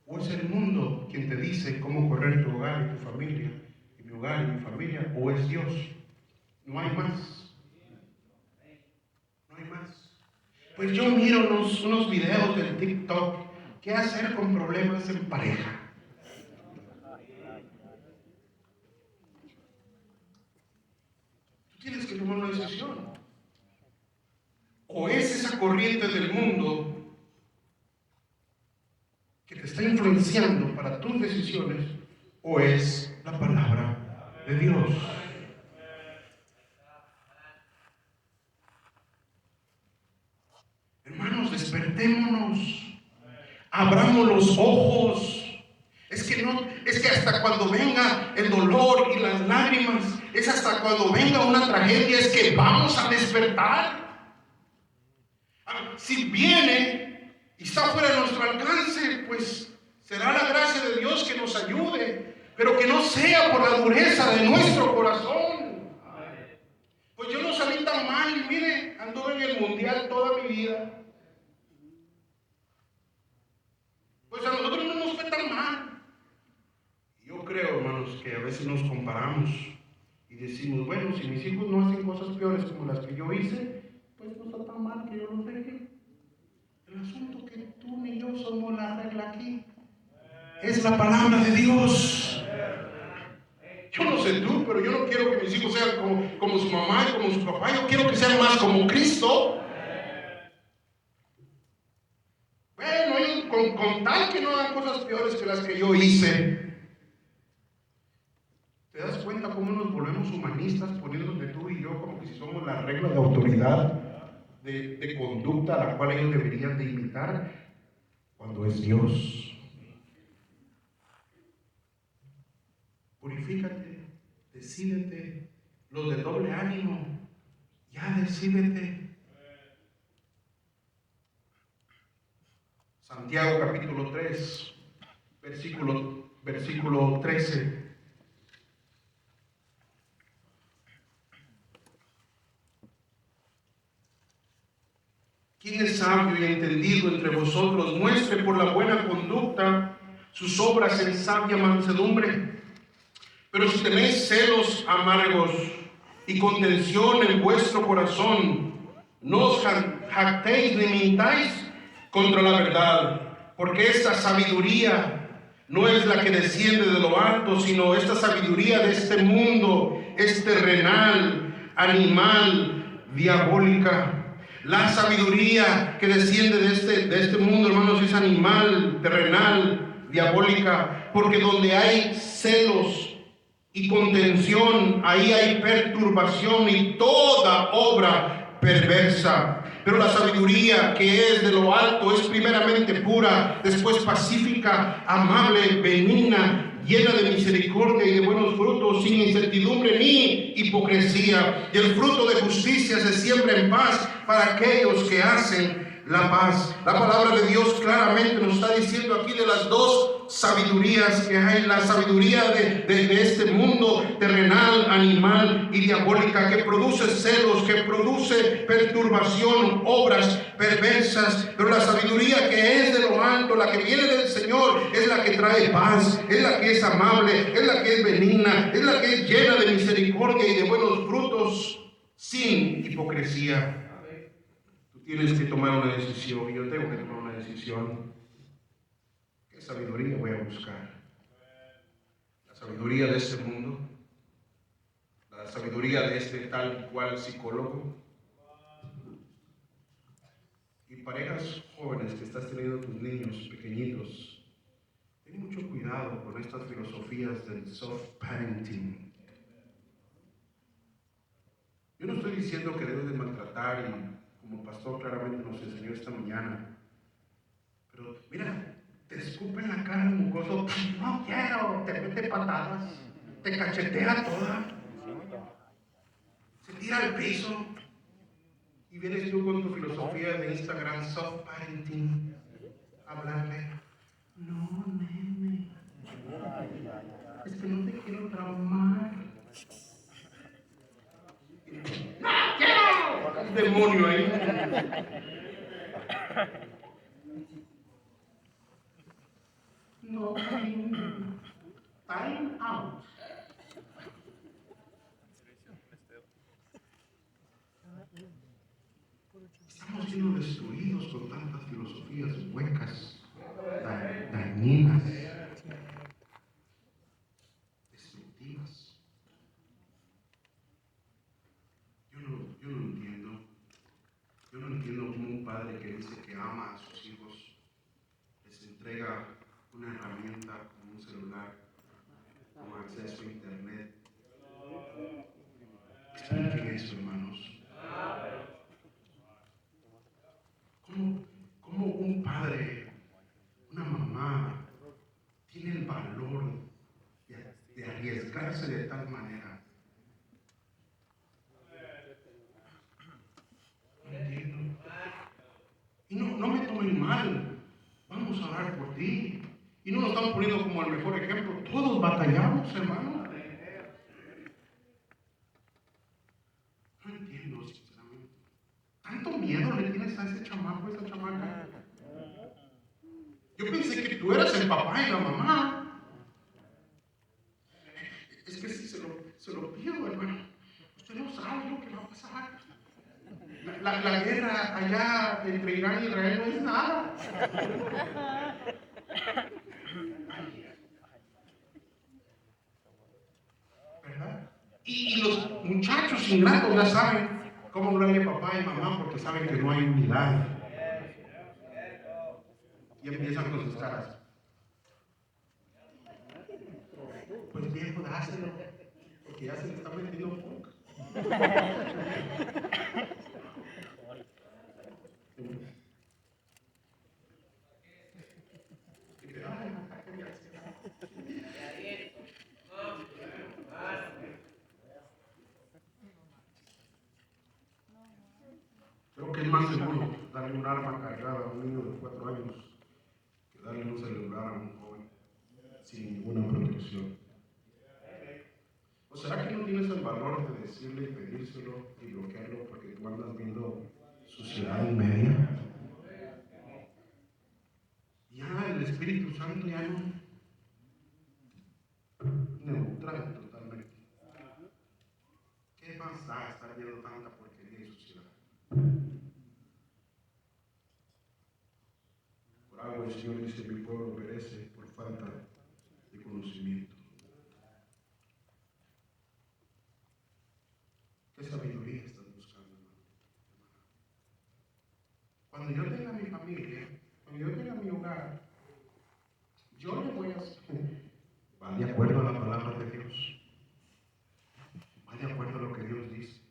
o es el mundo quien te dice cómo correr tu hogar y tu familia, y mi hogar y mi familia, o es Dios. No hay más. No hay más. Pues yo miro unos videos del TikTok. ¿Qué hacer con problemas en pareja? Tú tienes que tomar una decisión. O es esa corriente del mundo que te está influenciando para tus decisiones, o es la palabra de Dios. Hermanos, despertémonos, abramos los ojos. Es que hasta cuando venga el dolor y las lágrimas, es hasta cuando venga una tragedia, es que vamos a despertar. Si viene y está fuera de nuestro alcance, pues será la gracia de Dios que nos ayude, pero que no sea por la dureza de nuestro corazón. Pues yo no salí tan mal, y mire, anduve en el mundial toda mi vida. Pues a nosotros no nos fue tan mal. Yo creo, hermanos, que a veces nos comparamos y decimos, bueno, si mis hijos no hacen cosas peores como las que yo hice, pues no está tan mal que yo los deje. El asunto que tú ni yo somos la regla aquí. Es la palabra de Dios. Yo no sé tú, pero yo no quiero que mis hijos sean como su mamá y como su papá. Yo quiero que sean más como Cristo. Bueno, ellos con tal que no hagan cosas peores que las que yo hice. ¿Te das cuenta cómo nos volvemos humanistas poniéndonos de tú y yo como que si somos la regla de autoridad, de conducta a la cual ellos deberían de imitar, cuando es Dios? Purifícate, decídete. Los de doble ánimo, ya decídete. Santiago capítulo 3, versículo 13. ¿Quién es sabio y entendido entre vosotros? Muestre por la buena conducta sus obras en sabia mansedumbre. Pero si tenéis celos amargos y contención en vuestro corazón, no os jactéis ni mintáis contra la verdad, porque esta sabiduría no es la que desciende de lo alto, sino esta sabiduría de este mundo es terrenal, animal, diabólica. La sabiduría que desciende de este mundo, hermanos, es animal, terrenal, diabólica, porque donde hay celos y contención, ahí hay perturbación y toda obra perversa. Pero la sabiduría que es de lo alto es primeramente pura, después pacífica, amable, benigna, llena de misericordia y de buenos frutos, sin incertidumbre ni hipocresía. Y el fruto de justicia se siembra en paz para aquellos que hacen la paz. La palabra de Dios claramente nos está diciendo aquí de las dos sabidurías que hay: la sabiduría de este mundo terrenal, animal y diabólica, que produce celos, que produce perturbación, obras perversas. Pero la sabiduría que es de lo alto, la que viene del Señor, es la que trae paz, es la que es amable, es la que es benigna, es la que es llena de misericordia y de buenos frutos, sin hipocresía. Tienes que tomar una decisión, y yo tengo que tomar una decisión. ¿Qué sabiduría voy a buscar? ¿La sabiduría de este mundo? ¿La sabiduría de este tal y cual psicólogo? Y parejas jóvenes que estás teniendo, tus niños pequeñitos, ten mucho cuidado con estas filosofías del soft parenting. Yo no estoy diciendo que debes de maltratar, y como pastor claramente nos enseñó esta mañana, pero mira, te escupe en la cara el mucoso, no quiero, te mete patadas, te cachetea toda, se tira al piso, y vienes tú con tu filosofía de Instagram soft parenting a hablarle. No, nene, es que no te quiero traumar. ¡No quiero! Un demonio ahí. No, time out. Estamos siendo destruidos con tantas filosofías huecas, dañinas, destructivas. Yo no entiendo. Yo no entiendo cómo un padre que dice que ama a sus hijos les entrega una herramienta como un celular con acceso a internet. Expliquen eso, hermanos. ¿Cómo un padre, una mamá, tiene el valor acercarse de tal manera. No entiendo. Y no me tomen mal. Vamos a orar por ti. Y no nos estamos poniendo como el mejor ejemplo. Todos batallamos, hermano. No entiendo, sinceramente. ¿Tanto miedo le tienes a ese chamaco, a esa chamaca? Yo pensé que tú eras el papá y la mamá. Es que si se lo pido, hermano. Usted no sabe lo que va a pasar. La guerra allá entre Irán y Israel no es nada. ¿Verdad? Y los muchachos ingratos ya saben cómo hablarle papá y mamá porque saben que no hay unidad. Y empiezan con sus caras. Pues viejo, dáselo, porque ya se le está metiendo un poco. Creo que es más seguro darle un arma cargada a un niño de 4 años que darle un celular a un joven sin ninguna protección. ¿O será que no tienes el valor de decirle y pedírselo y bloquearlo porque tú andas viendo suciedad en media? Ya el Espíritu Santo ya no neutral totalmente. ¿Qué más da estar viendo tanta porquería y suciedad? Por algo el Señor dice: mi pueblo perece por falta de conocimiento. ¿Qué sabiduría estás buscando, hermano? Cuando yo tenga mi familia, cuando yo tenga mi hogar, yo le voy a hacer. ¿Va de acuerdo a la palabra de Dios? ¿Va de acuerdo a lo que Dios dice?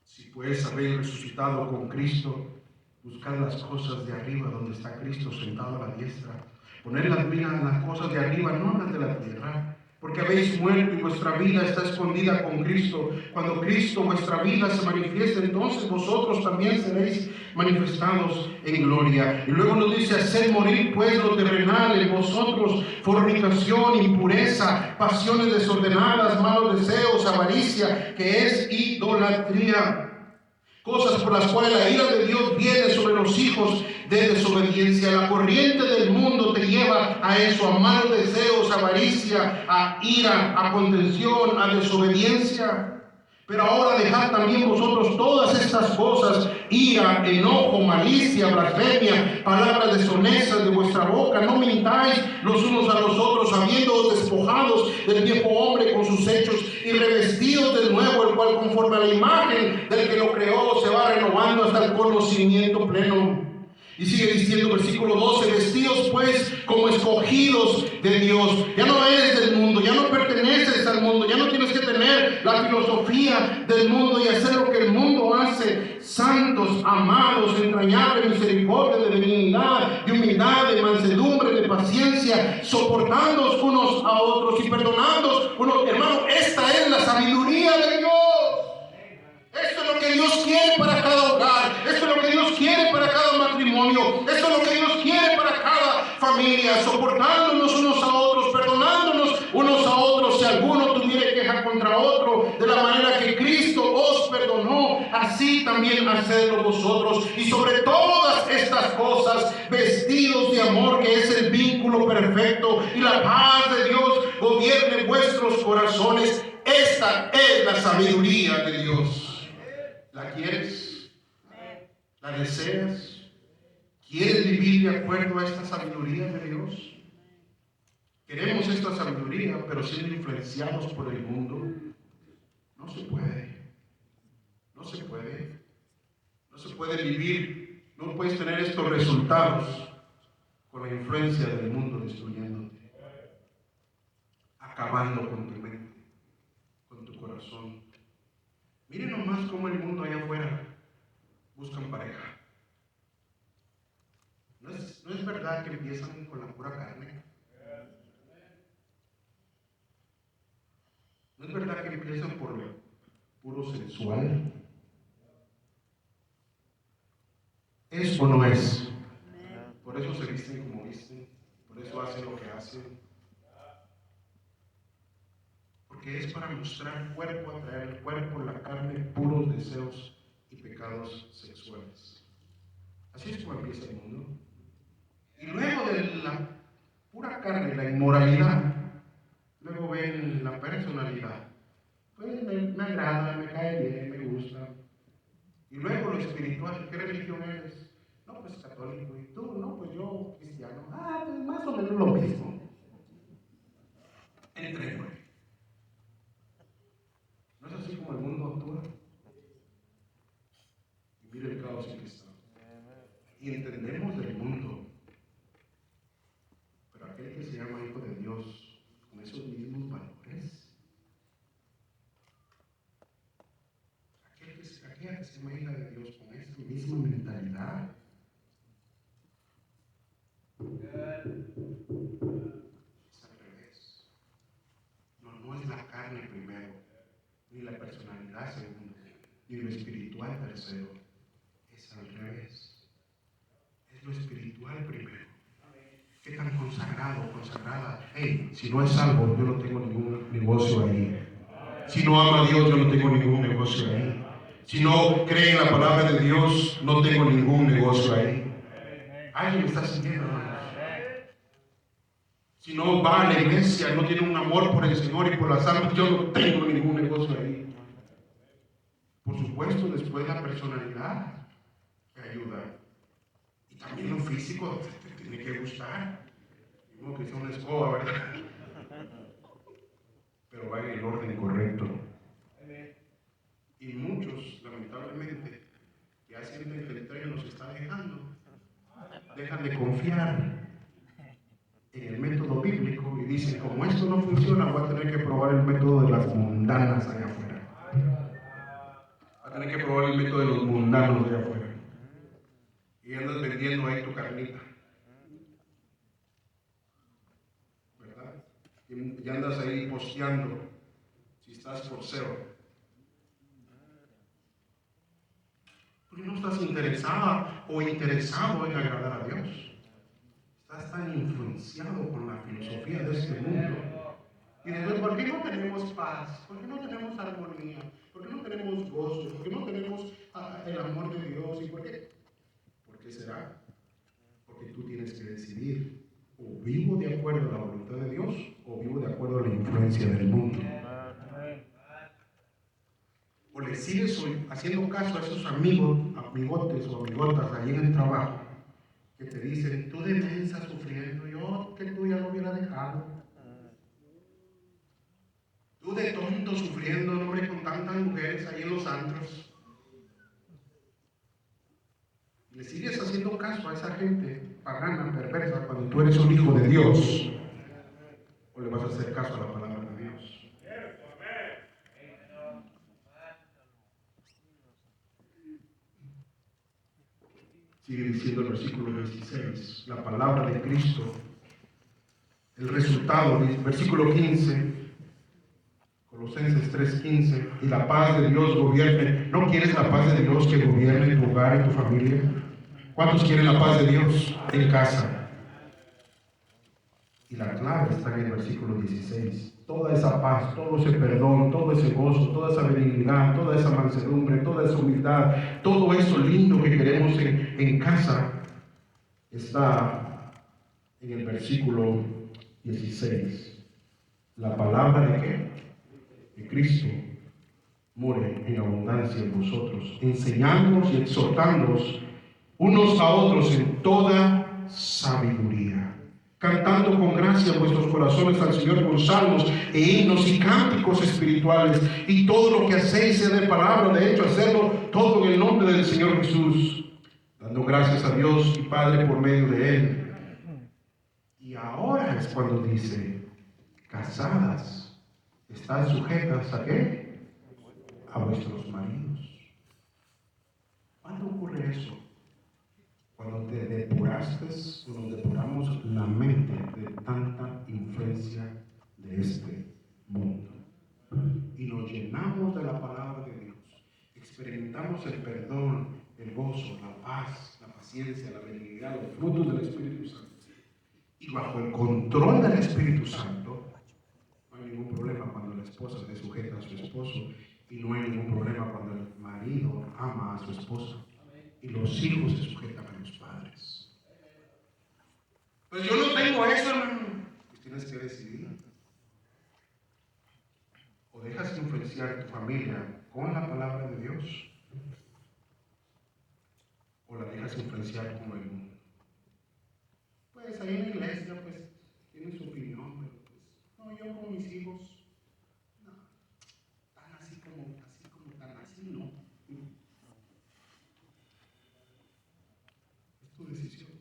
Si pues habéis resucitado con Cristo, buscad las cosas de arriba donde está Cristo sentado a la diestra. Poned las miras en las cosas de arriba, no en las de la tierra. Porque habéis muerto y vuestra vida está escondida con Cristo. Cuando Cristo, vuestra vida, se manifieste, entonces vosotros también seréis manifestados en gloria. Y luego nos dice: haced morir pues lo terrenal en vosotros: fornicación, impureza, pasiones desordenadas, malos deseos, avaricia, que es idolatría. Cosas por las cuales la ira de Dios viene sobre los hijos de desobediencia. La corriente del mundo te lleva a eso, a malos deseos, a avaricia, a ira, a contención, a desobediencia. Pero ahora dejad también vosotros todas estas cosas: ira, enojo, malicia, blasfemia, palabras deshonestas de vuestra boca. No mintáis los unos a los otros, habiéndoos despojados del viejo hombre con sus hechos y revestidos del nuevo, el cual conforme a la imagen del que lo creó se va renovando hasta el conocimiento pleno. Y sigue diciendo, versículo 12: vestidos pues como escogidos de Dios. Ya no eres del mundo, ya no perteneces al mundo, ya no tienes que tener la filosofía del mundo y hacer lo que el mundo hace. Santos, amados, entrañable misericordia, de benignidad, de humildad, de mansedumbre, de paciencia, soportándoos unos a otros y perdonándoos unos. Hermano, esta es la sabiduría de Dios. Esto es lo que Dios quiere para cada hogar. Esto es lo que Dios quiere para cada matrimonio. Esto es lo que Dios quiere para cada familia. Soportándonos unos a otros, perdonándonos unos a otros si alguno tuviera queja contra otro. De la manera que Cristo os perdonó, así también hacedlo vosotros. Y sobre todas estas cosas, vestidos de amor, que es el vínculo perfecto, y la paz de Dios gobierne vuestros corazones. Esta es la sabiduría de Dios. ¿La quieres? ¿La deseas? ¿Quieres vivir de acuerdo a esta sabiduría de Dios? Queremos esta sabiduría, pero siendo influenciados por el mundo. No se puede. No se puede. No se puede vivir. No puedes tener estos resultados con la influencia del mundo destruyéndote, acabando con tu mente, con tu corazón. Miren nomás cómo el mundo allá afuera buscan pareja. No es ¿no es verdad que empiezan con la pura carne? ¿No es verdad que empiezan por lo puro sensual? ¿Es o no es? Por eso se visten como visten, por eso hacen lo que hacen. Porque es para mostrar el cuerpo, atraer el cuerpo, la carne, puros deseos y pecados sexuales. Así es como empieza el mundo. Y luego de la pura carne, la inmoralidad, luego ven la personalidad. Pues me agrada, me cae bien, me gusta. Y luego lo espiritual, ¿qué religión eres? No, pues católico. ¿Y tú? No, pues yo cristiano. Ah, pues más o menos lo mismo. Entre nueve. ¿No es así como el mundo actúa? Y mire el caos en que está. Y entendemos del mundo. Pero aquel que se llama hijo de Dios, con esos mismos valores, aquella que se llama hija de Dios, con esa misma mentalidad, es al revés. No es la carne primero, ni la personalidad segundo, ni lo espiritual tercero. Es al revés. Es lo espiritual primero. ¿Qué tan consagrado, consagrada? Hey, si no es salvo, yo no tengo ningún negocio ahí. Si no ama a Dios, yo no tengo ningún negocio ahí. Si no cree en la palabra de Dios, no tengo ningún negocio ahí. ¿Alguien me está siguiendo, hermanos? Si no va a la iglesia, no tiene un amor por el Señor y por las almas, yo no tengo ningún negocio ahí. Por supuesto, después la personalidad que ayuda. Y también lo físico te tiene que gustar. Como que sea una escoba, ¿verdad? Pero va en el orden correcto. Y muchos, lamentablemente, ya sienten que el tren nos está dejando, dejan de confiar en el método bíblico y dicen, como esto no funciona, voy a tener que probar el método de las mundanas allá afuera. Voy a tener que probar el método de los mundanos allá afuera. Y andas vendiendo ahí tu carnita. ¿Verdad? Y andas ahí posteando si estás por SEO. Porque no estás interesada o interesado en agradar a Dios. Estás tan influenciado con la filosofía de este mundo. Y después, ¿por qué no tenemos paz? ¿Por qué no tenemos armonía? ¿Por qué no tenemos gozo? ¿Por qué no tenemos el amor de Dios? ¿Y por qué? ¿Por qué será? Porque tú tienes que decidir, o vivo de acuerdo a la voluntad de Dios, o vivo de acuerdo a la influencia del mundo. O le sigues haciendo caso a esos amigotes o amigotas ahí en el trabajo, que te dicen, tú de mensa sufriendo, yo que tú ya lo hubiera dejado. Tú de tonto sufriendo, hombre, con tantas mujeres ahí en los antros. Le sigues haciendo caso a esa gente pagana, perversa, cuando tú eres un hijo de Dios. ¿O le vas a hacer caso a la palabra de Dios? Sigue diciendo el versículo 16, la palabra de Cristo, el resultado, versículo 15, Colosenses 3:15, y la paz de Dios gobierne. ¿No quieres la paz de Dios que gobierne en tu hogar, en tu familia? ¿Cuántos quieren la paz de Dios en casa? Y la clave está en el versículo 16. Toda esa paz, todo ese perdón, todo ese gozo, toda esa benignidad, toda esa mansedumbre, toda esa humildad, todo eso lindo que queremos en casa, está en el versículo 16. La palabra de qué? De Cristo more en abundancia en vosotros, enseñándonos y exhortándonos unos a otros en toda sabiduría, cantando con gracia vuestros corazones al Señor con salmos e himnos y cánticos espirituales, y todo lo que hacéis sea de palabra, de hecho, hacerlo todo en el nombre del Señor Jesús, dando gracias a Dios y Padre por medio de Él. Y ahora es cuando dice, casadas, están sujetas ¿a qué? A vuestros maridos. ¿Cuándo ocurre eso? Cuando te depuras contrastes o nos depuramos la mente de tanta influencia de este mundo y nos llenamos de la palabra de Dios, experimentamos el perdón, el gozo, la paz, la paciencia, la benignidad, los frutos del Espíritu Santo, y bajo el control del Espíritu Santo, no hay ningún problema cuando la esposa se sujeta a su esposo, y no hay ningún problema cuando el marido ama a su esposa y los hijos se sujetan a los padres. Pues yo no tengo eso, hermano. Pues tienes que decidir. O dejas influenciar tu familia con la palabra de Dios, o la dejas influenciar con el mundo. Pues ahí en la iglesia, pues, tiene su opinión, pero pues, no, yo con mis hijos, no, tan así como tan así, no. Es tu decisión,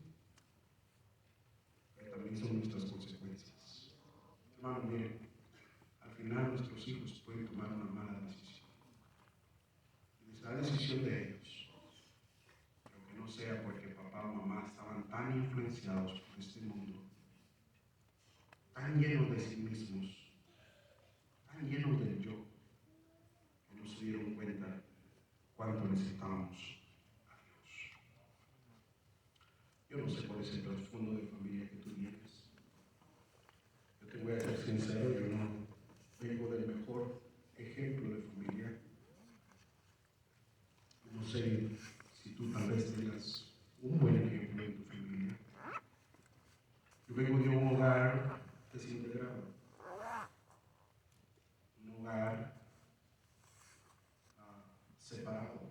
pero también son nuestras consecuencias. Hermano, miren, al final nuestros hijos pueden tomar una mala decisión. Y es la decisión de ellos, pero que no sea porque papá o mamá estaban tan influenciados por este mundo, tan llenos de sí mismos, tan llenos del yo, que no se dieron cuenta cuánto necesitábamos a Dios. Yo no sé cuál es el trasfondo de familia que tú tienes. Yo te voy a ser sincero, yo no vengo del mejor ejemplo de familia. No sé si tú tal vez tengas un buen ejemplo en tu familia. Yo vengo de un hogar desintegrado, un hogar separado.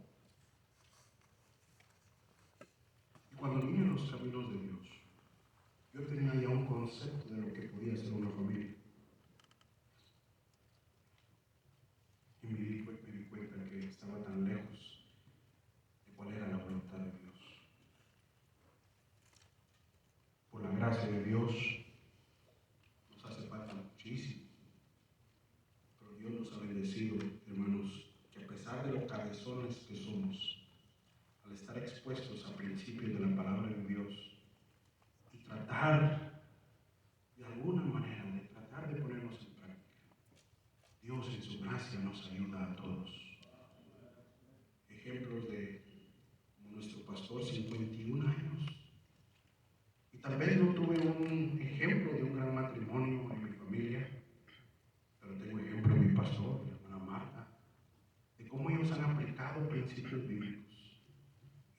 Y cuando vine a los caminos de Dios, yo tenía ya un concepto de lo que podía ser una familia. Y me di cuenta que estaba tan lejos de cuál era la voluntad de Dios. Por la gracia de Dios, nos hace falta muchísimo. Pero Dios nos ha bendecido, hermanos, que a pesar de los cabezones que somos, al estar expuestos a principios de la palabra de Dios y tratar de alguna manera, de tratar de ponernos en práctica, Dios en su gracia nos ayuda a todos. Ejemplos de nuestro pastor, 51 años. Y tal vez no tuve un ejemplo de un gran matrimonio en mi familia, pero tengo ejemplo de mi pastor, mi hermana Marta, de cómo ellos han aplicado principios bíblicos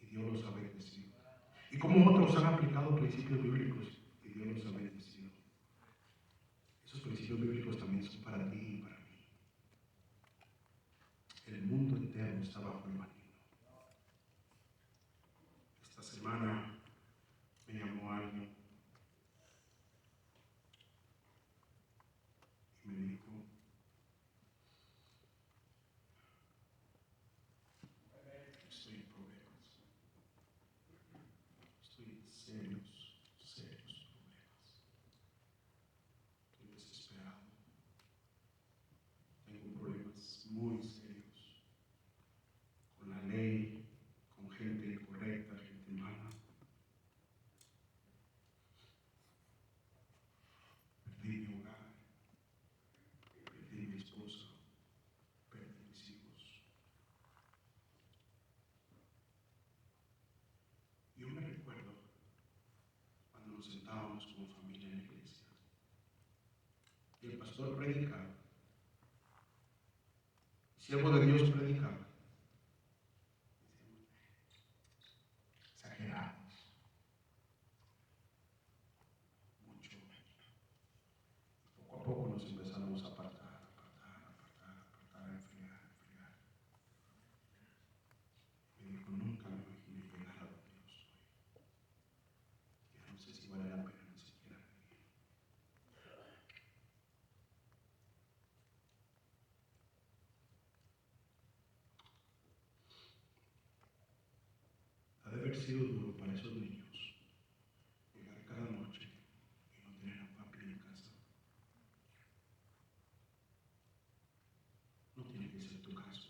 y Dios los ha bendecido. Y cómo otros han aplicado principios bíblicos y Dios los ha bendecido. Esos principios bíblicos también son para ti y para mí. El mundo entero está bajo el maligno. Esta semana me llamó alguien y me dijo, estoy en problemas, estoy en serios problemas, estoy desesperado, tengo problemas muy serios con la ley, con gente incorrecta, gente mala. Perdí mi hogar, perdí mi esposa, perdí mis hijos. Yo me recuerdo cuando nos sentábamos como familia en la iglesia y el pastor predicaba, el siervo de Dios predicaba. Exagerados, mucho. Poco a poco nos empezamos a apartar, enfriar. Me dijo, nunca me imaginé llegar a donde yo estoy. Ya no sé si vale la pena ni siquiera vivir. Ha de haber sido duro para esos niños llegar cada noche y no tener a papi en casa. No tiene que ser tu caso.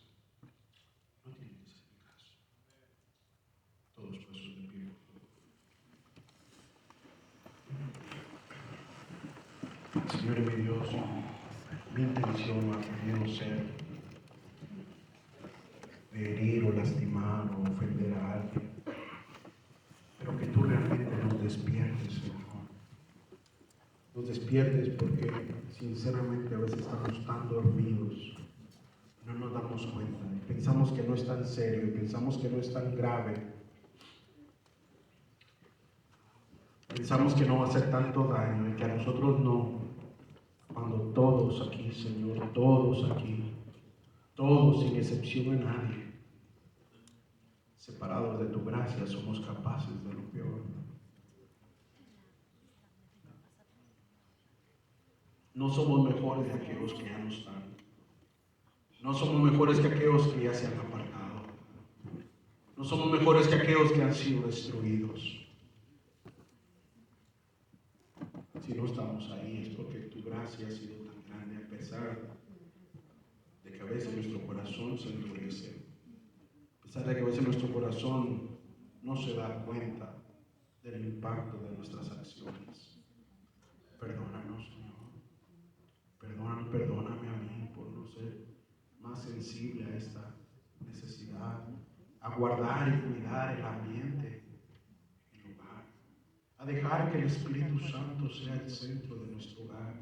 No tiene que ser mi caso. Todos puestos de pie. mi intención no ha querido ser de herir o lastimar o ofender a alguien, pero que tú realmente nos despiertes, Señor. Nos despiertes porque sinceramente a veces estamos tan dormidos, no nos damos cuenta, pensamos que no es tan serio, pensamos que no es tan grave, pensamos que no va a hacer tanto daño y que a nosotros no, cuando todos aquí, Señor, todos aquí, todos sin excepción de nadie, separados de tu gracia, somos capaces de lo peor. No somos mejores que aquellos que ya no están. No somos mejores que aquellos que ya se han apartado. No somos mejores que aquellos que han sido destruidos. Si no estamos ahí es porque tu gracia ha sido tan grande, a pesar de que a veces nuestro corazón se endurece, a pesar de que a veces nuestro corazón no se da cuenta del impacto de nuestras acciones. Perdónanos, Señor. Perdóname a mí por no ser más sensible a esta necesidad, a guardar y cuidar el ambiente, el hogar, a dejar que el Espíritu Santo sea el centro de nuestro hogar,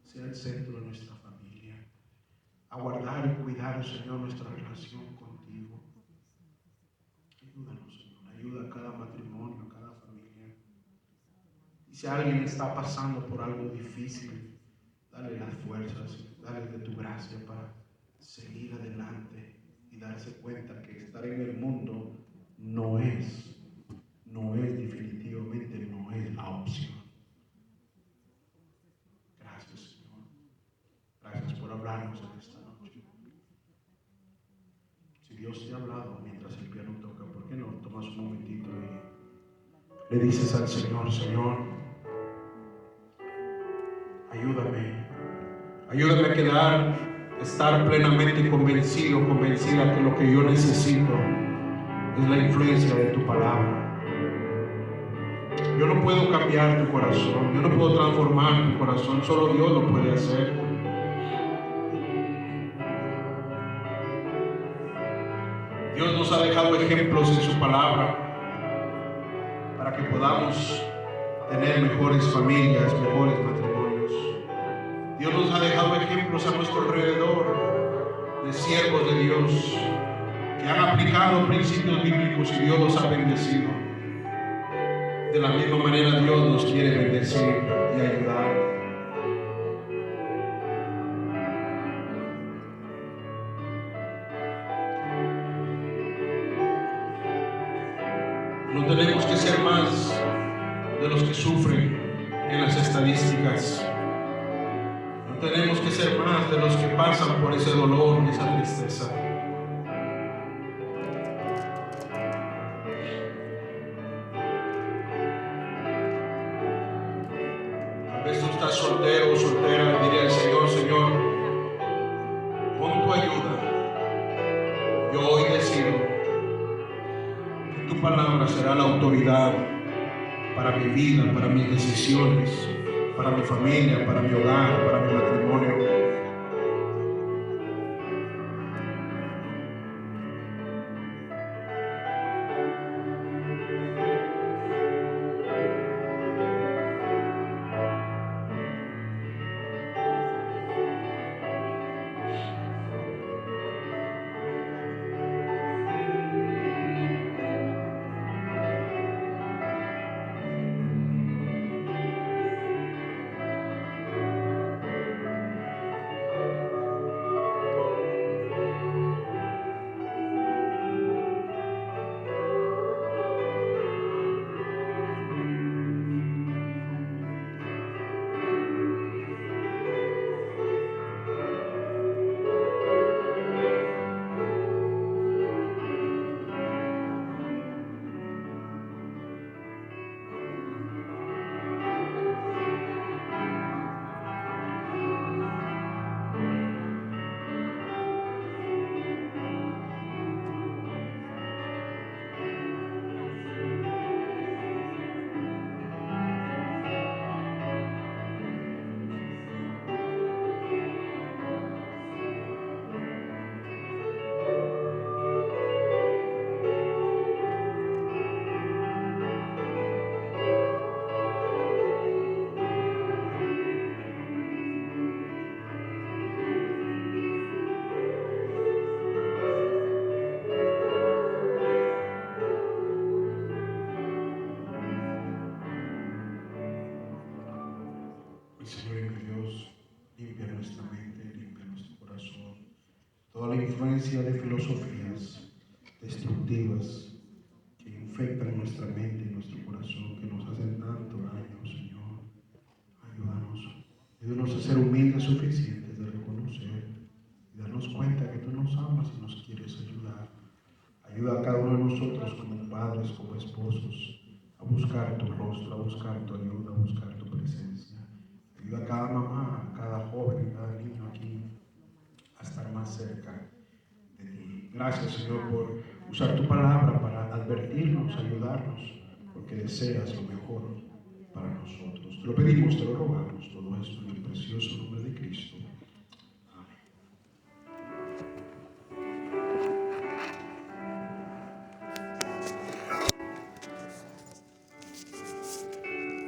sea el centro de nuestra familia, a guardar y cuidar, Señor, nuestra relación contigo. Ayúdanos, Señor, ayuda a cada matrimonio, a cada familia. Y si alguien está pasando por algo difícil, dale las fuerzas, dale de tu gracia para seguir adelante y darse cuenta que estar en el mundo no es definitivamente, no es la opción. Gracias, Señor. Gracias por hablarnos en esta noche. Si Dios te ha hablado mientras el piano toca, ¿por qué no tomas un momentito y le dices al Señor, Señor, ayúdame a estar plenamente convencida que lo que yo necesito es la influencia de tu palabra. Yo no puedo cambiar tu corazón, yo no puedo transformar tu corazón, solo Dios lo puede hacer. Dios nos ha dejado ejemplos en su palabra para que podamos tener mejores familias, mejores matrimonios. Dios nos ha dejado ejemplos a nuestro alrededor de siervos de Dios que han aplicado principios bíblicos y Dios los ha bendecido. De la misma manera Dios nos quiere bendecir y ayudar. No tenemos que ser más de los que sufren en las estadísticas. No tenemos que ser más de los que pasan por ese dolor, esa tristeza. A veces tú estás soltero o soltera y diría al Señor, Señor, con tu ayuda, yo hoy decido que tu palabra será la autoridad para mi vida, para mis decisiones, para mi familia, para mi hogar, para mi matrimonio. influencia de filosofías destructivas que infectan nuestra mente y nuestro corazón, que nos hacen tanto daño, Señor. Ayúdanos. Ayúdanos a ser humildes suficientes de reconocer y darnos cuenta que tú nos amas y nos quieres ayudar. Ayuda a cada uno de nosotros como padres, como esposos, a buscar tu rostro, a buscar tu ayuda, a buscar tu presencia. Ayuda a cada mamá, a cada joven, a cada niño aquí a estar más cerca de ti. Gracias, Señor, por usar tu palabra para advertirnos, ayudarnos, porque deseas lo mejor para nosotros. Te lo pedimos, te lo rogamos, todo esto en el precioso nombre de Cristo.